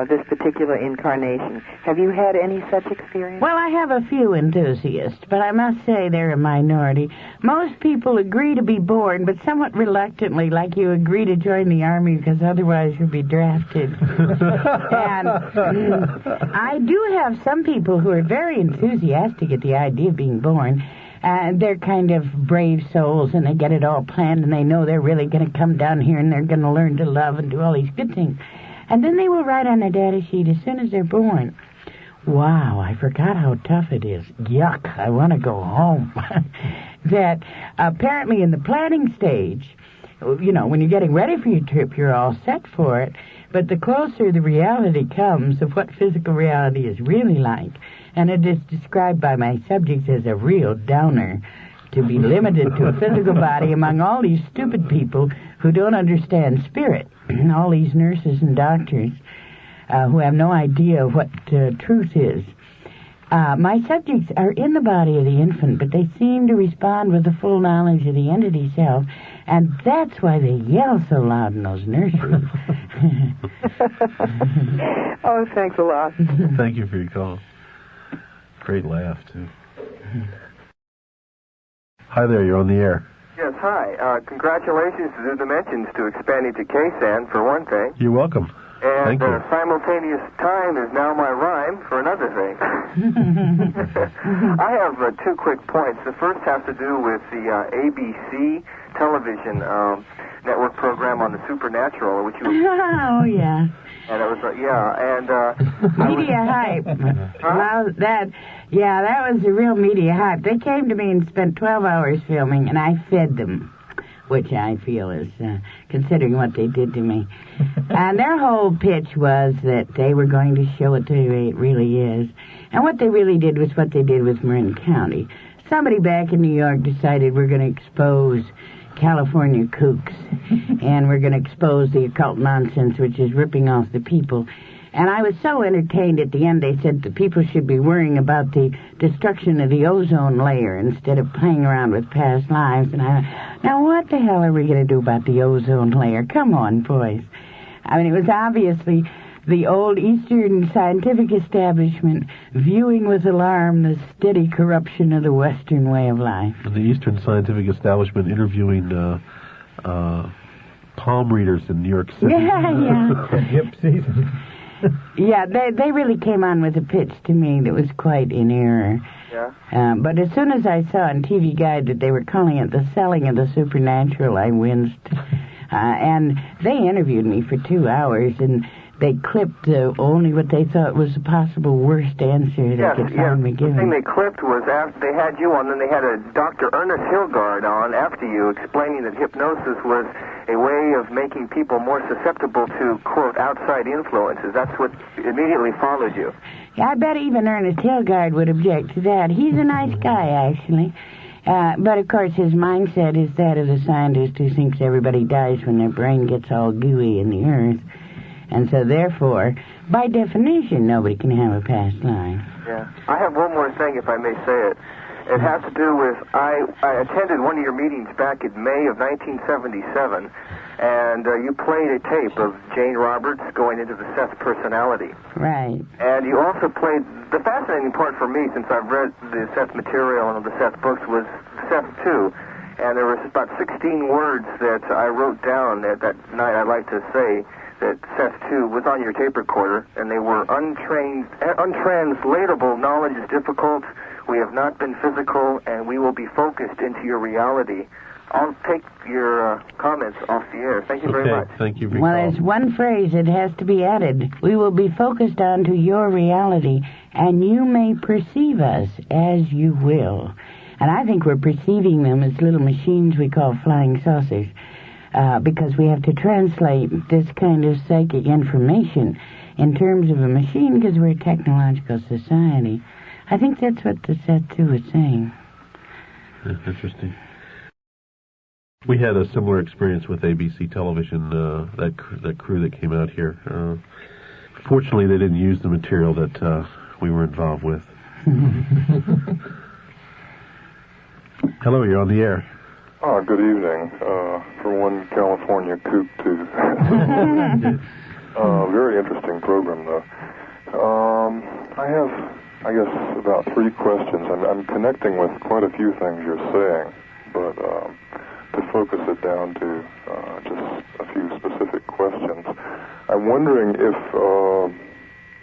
this particular incarnation. Have you had any such experience? Well, I have a few enthusiasts, but I must say they're a minority. Most people agree to be born, but somewhat reluctantly, like you agree to join the army because otherwise you'll be drafted. And I do have some people who are very enthusiastic at the idea of being born. They're kind of brave souls, and they get it all planned, and they know they're really going to come down here, and they're going to learn to love and do all these good things. And then they will write on their data sheet as soon as they're born, wow, I forgot how tough it is. Yuck, I want to go home. That apparently in the planning stage, you know, when you're getting ready for your trip, you're all set for it. But the closer the reality comes of what physical reality is really like, and it is described by my subjects as a real downer, to be limited to a physical body among all these stupid people who don't understand spirit, all these nurses and doctors who have no idea what truth is. My subjects are in the body of the infant, but they seem to respond with the full knowledge of the entity self, and that's why they yell so loud in those nurseries. Oh, thanks a lot. Thank you for your call. Great laugh, too. Hi there, you're on the air. Yes, hi. Congratulations to New Dimensions to expanding to KSAN, for one thing. You're welcome. And Thank you. simultaneous time is now my rhyme, for another thing. I have 2 quick points. The first has to do with the ABC television network program on the supernatural, which you... Oh, yeah. And it was, and... Media hype. Well, that was the real media hype. They came to me and spent 12 hours filming, and I fed them, which I feel is, considering what they did to me. And their whole pitch was that they were going to show it the way it really is. And what they really did was what they did with Marin County. Somebody back in New York decided we're going to expose California kooks, and we're going to expose the occult nonsense, which is ripping off the people. And I was so entertained at the end, they said the people should be worrying about the destruction of the ozone layer instead of playing around with past lives. And now what the hell are we going to do about the ozone layer? Come on, boys. I mean, it was obviously the old Eastern scientific establishment viewing with alarm the steady corruption of the Western way of life. And the Eastern scientific establishment interviewing palm readers in New York City. Yeah. Hip season. Yeah, they really came on with a pitch to me that was quite in error. Yeah. But as soon as I saw on TV Guide that they were calling it the selling of the supernatural, I winced. And they interviewed me for 2 hours, and they clipped only what they thought was the possible worst answer they could find me giving. The thing they clipped was after they had you on, then they had a Dr. Ernest Hilgard on after you, explaining that hypnosis was a way of making people more susceptible to, quote, outside influences. That's what immediately followed you. Yeah, I bet even Ernest Hilgard would object to that. He's a nice guy, actually. But, of course, his mindset is that of the scientist who thinks everybody dies when their brain gets all gooey in the earth. And so, therefore, by definition, nobody can have a past life. Yeah. I have one more thing, if I may say it. It has to do with, I attended one of your meetings back in May of 1977, and you played a tape of Jane Roberts going into the Seth personality. Right. And you also played, the fascinating part for me, since I've read the Seth material and the Seth books, was Seth 2. And there was about 16 words that I wrote down that night, I'd like to say, that Seth 2 was on your tape recorder, and they were untranslatable. Knowledge is difficult. We have not been physical, and we will be focused into your reality. I'll take your comments off the air. Thank you very much. Thank you. Well, there's one phrase that has to be added. We will be focused onto your reality, and you may perceive us as you will. And I think we're perceiving them as little machines we call flying saucers. Because we have to translate this kind of psychic information in terms of a machine because we're a technological society. I think that's what the Seth 2 was saying. Interesting. We had a similar experience with ABC television, that crew that came out here. Fortunately, they didn't use the material that we were involved with. Hello, you're on the air. Good evening. From one California kook to Very interesting program, though. I have, I guess, about 3 questions. I'm connecting with quite a few things you're saying, but to focus it down to just a few specific questions, I'm wondering if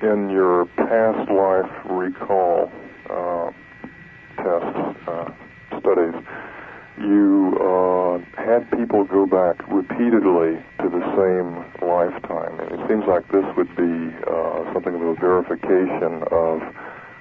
in your past life recall tests, studies, you had people go back repeatedly to the same lifetime. And it seems like this would be something of a verification of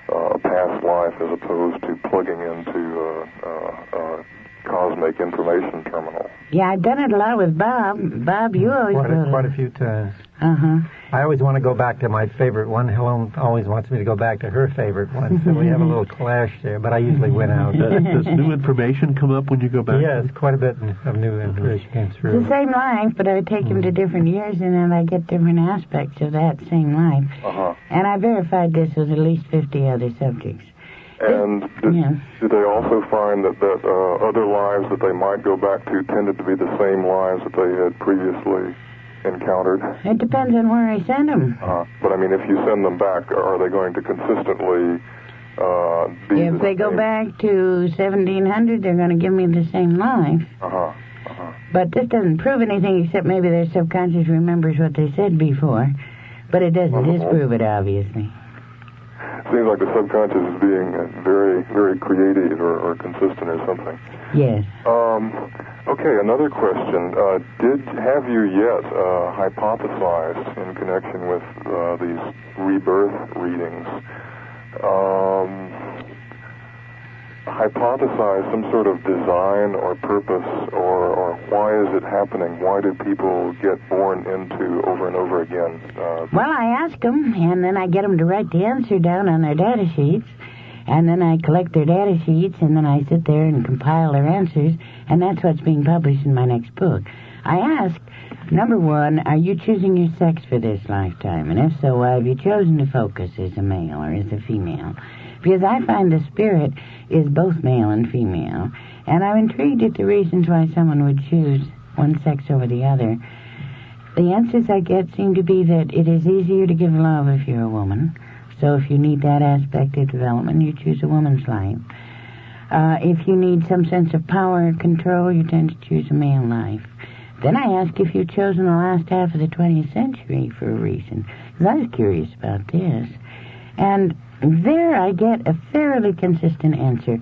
a past life as opposed to plugging into a cosmic information terminal. Yeah, I've done it a lot with Bob. Bob, you always quite a few times. Uh-huh. I always want to go back to my favorite one. Helen always wants me to go back to her favorite one, so we have a little clash there, but I usually win out. Does new information come up when you go back? Yes, quite a bit of new information came through. It's the same life, but I would take them to different years, and then I get different aspects of that same life. Uh-huh. And I verified this with at least 50 other subjects. And did they also find that other lives that they might go back to tended to be the same lives that they had previously encountered? It depends on where I send them. But I mean, if you send them back, are they going to consistently be If they go back to 1700, they're going to give me the same life. But this doesn't prove anything except maybe their subconscious remembers what they said before. But it doesn't disprove it, obviously. Seems like the subconscious is being very, very creative or consistent or something. Yes. Okay, another question. Have you yet hypothesized in connection with these rebirth readings, hypothesize some sort of design or purpose or why is it happening? Why do people get born into over and over again? Well, I ask them, and then I get them to write the answer down on their data sheets, and then I collect their data sheets, and then I sit there and compile their answers, and that's what's being published in my next book. I ask, number 1, are you choosing your sex for this lifetime? And if so, why have you chosen to focus as a male or as a female? Because I find the spirit is both male and female, and I'm intrigued at the reasons why someone would choose one sex over the other. The answers I get seem to be that it is easier to give love if you're a woman, so if you need that aspect of development, you choose a woman's life. If you need some sense of power and control, you tend to choose a male life. Then I ask if you've chosen the last half of the 20th century for a reason, because I was curious about this. And there I get a fairly consistent answer.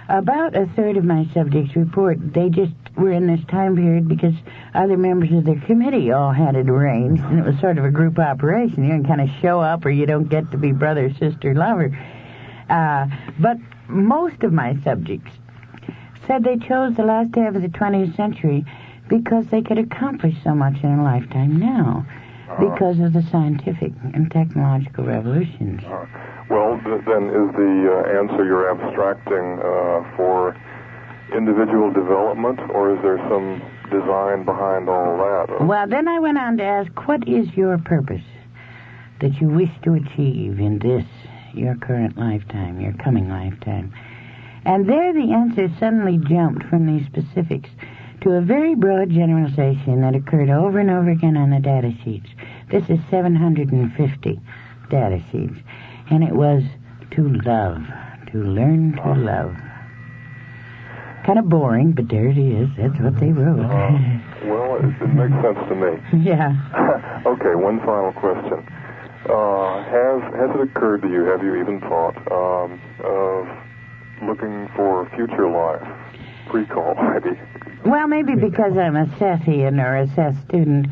About a third of my subjects report they just were in this time period because other members of their committee all had it arranged, and it was sort of a group operation. You can kind of show up or you don't get to be brother, sister, lover. But most of my subjects said they chose the last half of the 20th century because they could accomplish so much in a lifetime now because of the scientific and technological revolutions. Well, then is the answer you're abstracting for individual development, or is there some design behind all that? Well, then I went on to ask, what is your purpose that you wish to achieve in this, your current lifetime, your coming lifetime? And there the answer suddenly jumped from these specifics to a very broad generalization that occurred over and over again on the data sheets. This is 750 data sheets. And it was to love, to learn to love. Kind of boring, but there it is. That's what they wrote. Well, it makes sense to me. Yeah. Okay, one final question. Has it occurred to you, have you even thought of looking for future life? Pre-call, maybe. Well, maybe because I'm a Sethian or a Seth student.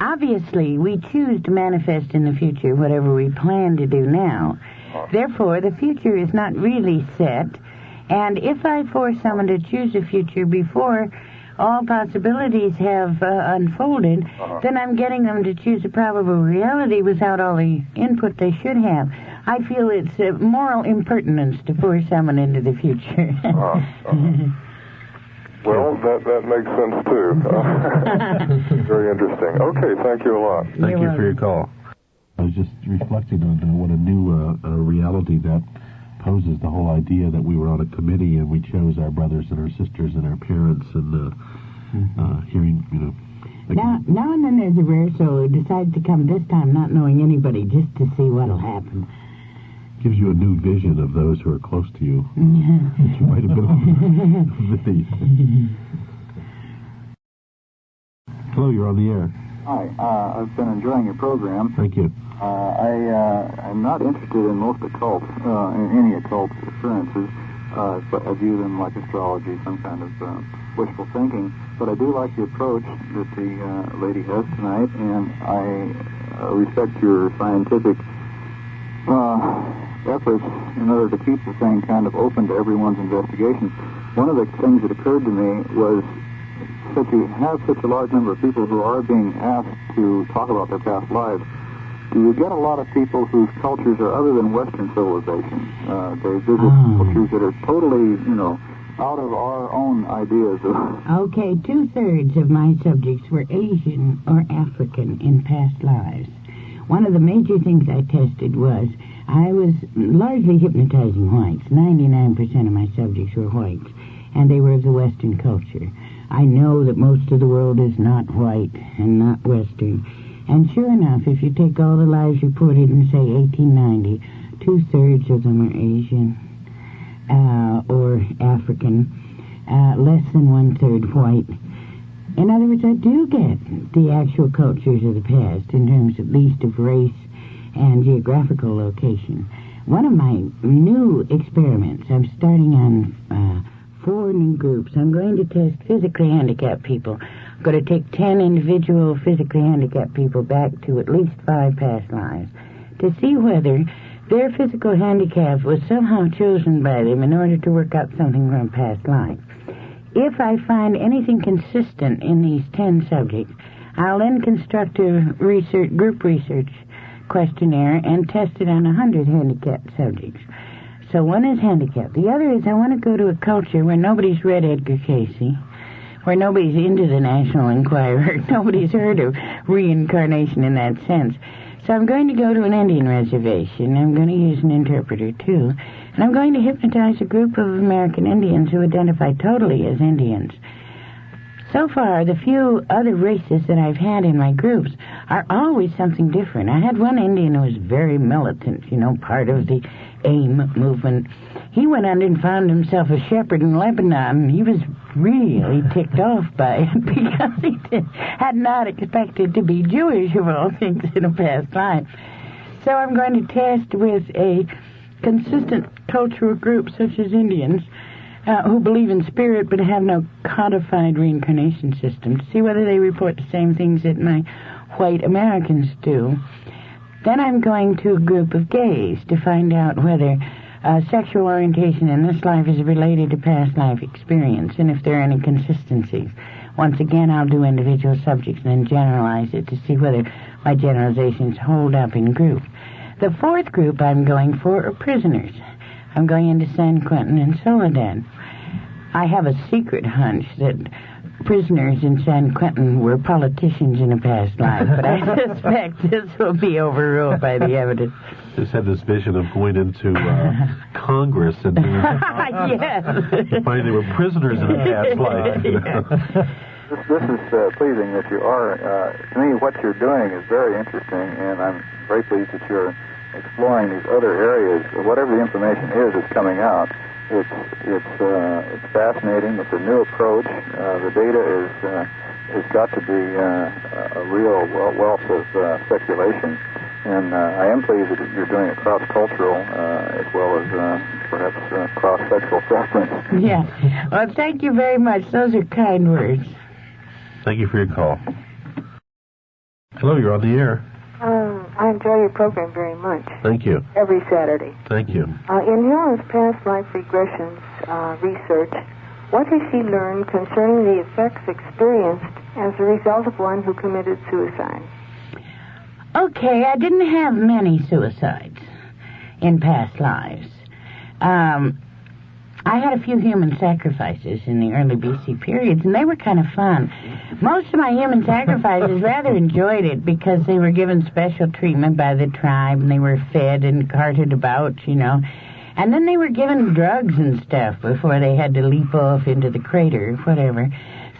Obviously, we choose to manifest in the future whatever we plan to do now. Therefore, the future is not really set. And if I force someone to choose a future before all possibilities have unfolded, then I'm getting them to choose a probable reality without all the input they should have. I feel it's a moral impertinence to force someone into the future. Well, that makes sense, too. Very interesting. Okay, thank you a lot. Thank you for your call. I was just reflecting on what a new reality that poses, the whole idea that we were on a committee and we chose our brothers and our sisters and our parents, and hearing, Now and then there's a rare soul who decides to come this time not knowing anybody just to see what'll happen. Gives you a new vision of those who are close to you. Yeah. You might have been of these. Hello, you're on the air. Hi, I've been enjoying your program. Thank you. I'm not interested in most occults, in any occult occurrences, but I view them like astrology, some kind of wishful thinking. But I do like the approach that the lady has tonight, and I respect your scientific efforts in order to keep the thing kind of open to everyone's investigation. One of the things that occurred to me was that you have such a large number of people who are being asked to talk about their past lives. Do you get a lot of people whose cultures are other than Western civilization? They visit cultures that are totally, out of our own ideas of... Okay, 2/3 of my subjects were Asian or African in past lives. One of the major things I tested was I was largely hypnotizing whites. 99% of my subjects were whites, and they were of the Western culture. I know that most of the world is not white and not Western. And sure enough, if you take all the lives reported in, say, 1890, 2/3 of them are Asian or African, less than 1/3 white. In other words, I do get the actual cultures of the past in terms at least of race and geographical location. One of my new experiments, I'm starting on 4 new groups. I'm going to test physically handicapped people. I'm going to take 10 individual physically handicapped people back to at least 5 past lives to see whether their physical handicap was somehow chosen by them in order to work out something from a past life. If I find anything consistent in these 10 subjects, I'll then construct a group research questionnaire and test it on 100 handicapped subjects. So one is handicapped. The other is I want to go to a culture where nobody's read Edgar Cayce, where nobody's into the National Enquirer, nobody's heard of reincarnation in that sense. So I'm going to go to an Indian reservation. I'm going to use an interpreter, too. And I'm going to hypnotize a group of American Indians who identify totally as Indians. So far, the few other races that I've had in my groups are always something different. I had one Indian who was very militant, part of the AIM movement. He went out and found himself a shepherd in Lebanon. He was really ticked off by it because he had not expected to be Jewish, of all things, in a past life. So I'm going to test with a consistent cultural group such as Indians who believe in spirit but have no codified reincarnation system to see whether they report the same things that my white Americans do. Then I'm going to a group of gays to find out whether sexual orientation in this life is related to past life experience and if there are any consistencies. Once again, I'll do individual subjects and then generalize it to see whether my generalizations hold up in group. The 4th group I'm going for are prisoners. I'm going into San Quentin and Soledad. I have a secret hunch that prisoners in San Quentin were politicians in a past life, but I suspect this will be overruled by the evidence. Just had this vision of going into Congress and yes. finding they were prisoners in a past life. This is pleasing that you are. To me, what you're doing is very interesting, and I'm very pleased that you're exploring these other areas. Whatever the information is that's coming out, it's fascinating. It's a new approach. The data has got to be a real wealth of speculation. And I am pleased that you're doing it cross-cultural as well as perhaps cross-sexual preference. Yeah. Well, thank you very much. Those are kind words. Thank you for your call. Hello, you're on the air. I enjoy your program very much. Thank you. Every Saturday. Thank you. In Helen's past life regressions research, what has she learned concerning the effects experienced as a result of one who committed suicide? Okay, I didn't have many suicides in past lives. I had a few human sacrifices in the early BC periods, and they were kind of fun. Most of my human sacrifices rather enjoyed it because they were given special treatment by the tribe, and they were fed and carted about, And then they were given drugs and stuff before they had to leap off into the crater or whatever.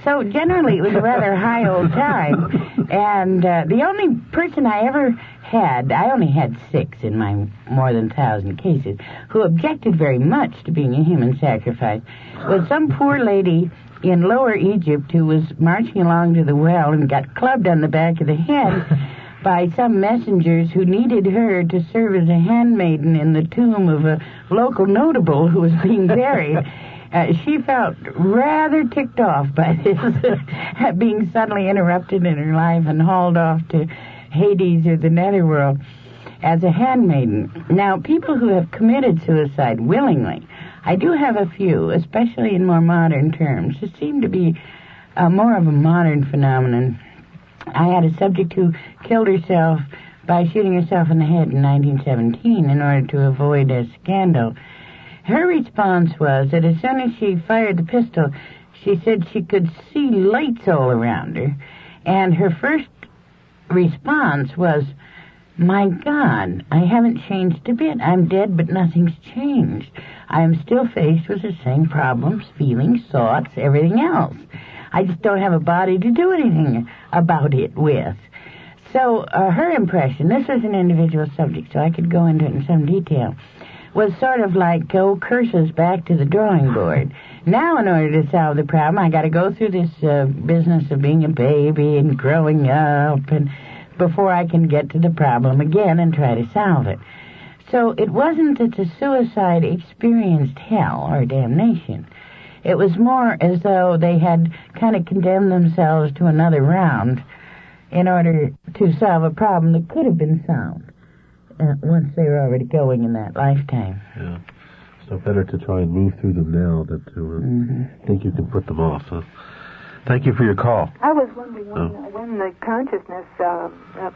So generally, it was a rather high old time. And the only person I ever had, I only had 6 in my more than 1,000 cases, who objected very much to being a human sacrifice, was some poor lady in Lower Egypt who was marching along to the well and got clubbed on the back of the head by some messengers who needed her to serve as a handmaiden in the tomb of a local notable who was being buried. She felt rather ticked off by this, being suddenly interrupted in her life and hauled off to Hades or the netherworld as a handmaiden. Now, people who have committed suicide willingly, I do have a few, especially in more modern terms. It seemed to be more of a modern phenomenon. I had a subject who killed herself by shooting herself in the head in 1917 in order to avoid a scandal. Her response was that as soon as she fired the pistol, she said she could see lights all around her. And her first response was, "My God, I haven't changed a bit. I'm dead, but nothing's changed. I am still faced with the same problems, feelings, thoughts, everything else. I just don't have a body to do anything about it with." So her impression, this was an individual subject, so I could go into it in some detail, was sort of like, oh, curses, back to the drawing board. Now, in order to solve the problem, I got to go through this business of being a baby and growing up, and before I can get to the problem again and try to solve it. So it wasn't that the suicide experienced hell or damnation. It was more as though they had kind of condemned themselves to another round in order to solve a problem that could have been solved once they were already going in that lifetime. Yeah. So better to try and move through them now than to think you can put them off. So thank you for your call. I was wondering when the consciousness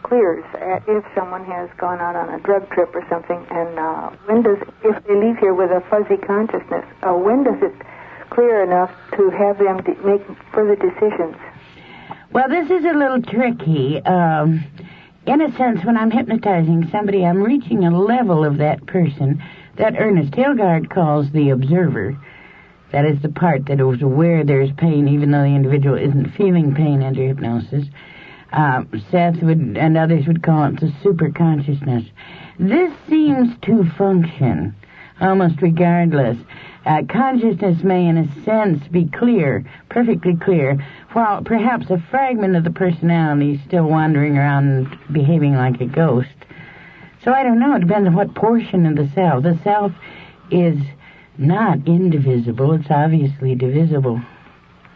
clears, if someone has gone out on a drug trip or something, and if they leave here with a fuzzy consciousness, when does it clear enough to have them make further decisions? Well, this is a little tricky. In a sense, when I'm hypnotizing somebody, I'm reaching a level of that person that Ernest Hilgard calls the observer. That is the part that is aware there's pain, even though the individual isn't feeling pain under hypnosis. Seth and others would call it the superconsciousness. This seems to function almost regardless. Consciousness may, in a sense, be clear, perfectly clear, while perhaps a fragment of the personality is still wandering around behaving like a ghost. So I don't know. It depends on what portion of the self. The self is not indivisible. It's obviously divisible.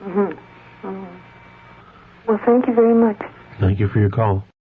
Mm-hmm. Mm-hmm. Well, thank you very much. Thank you for your call.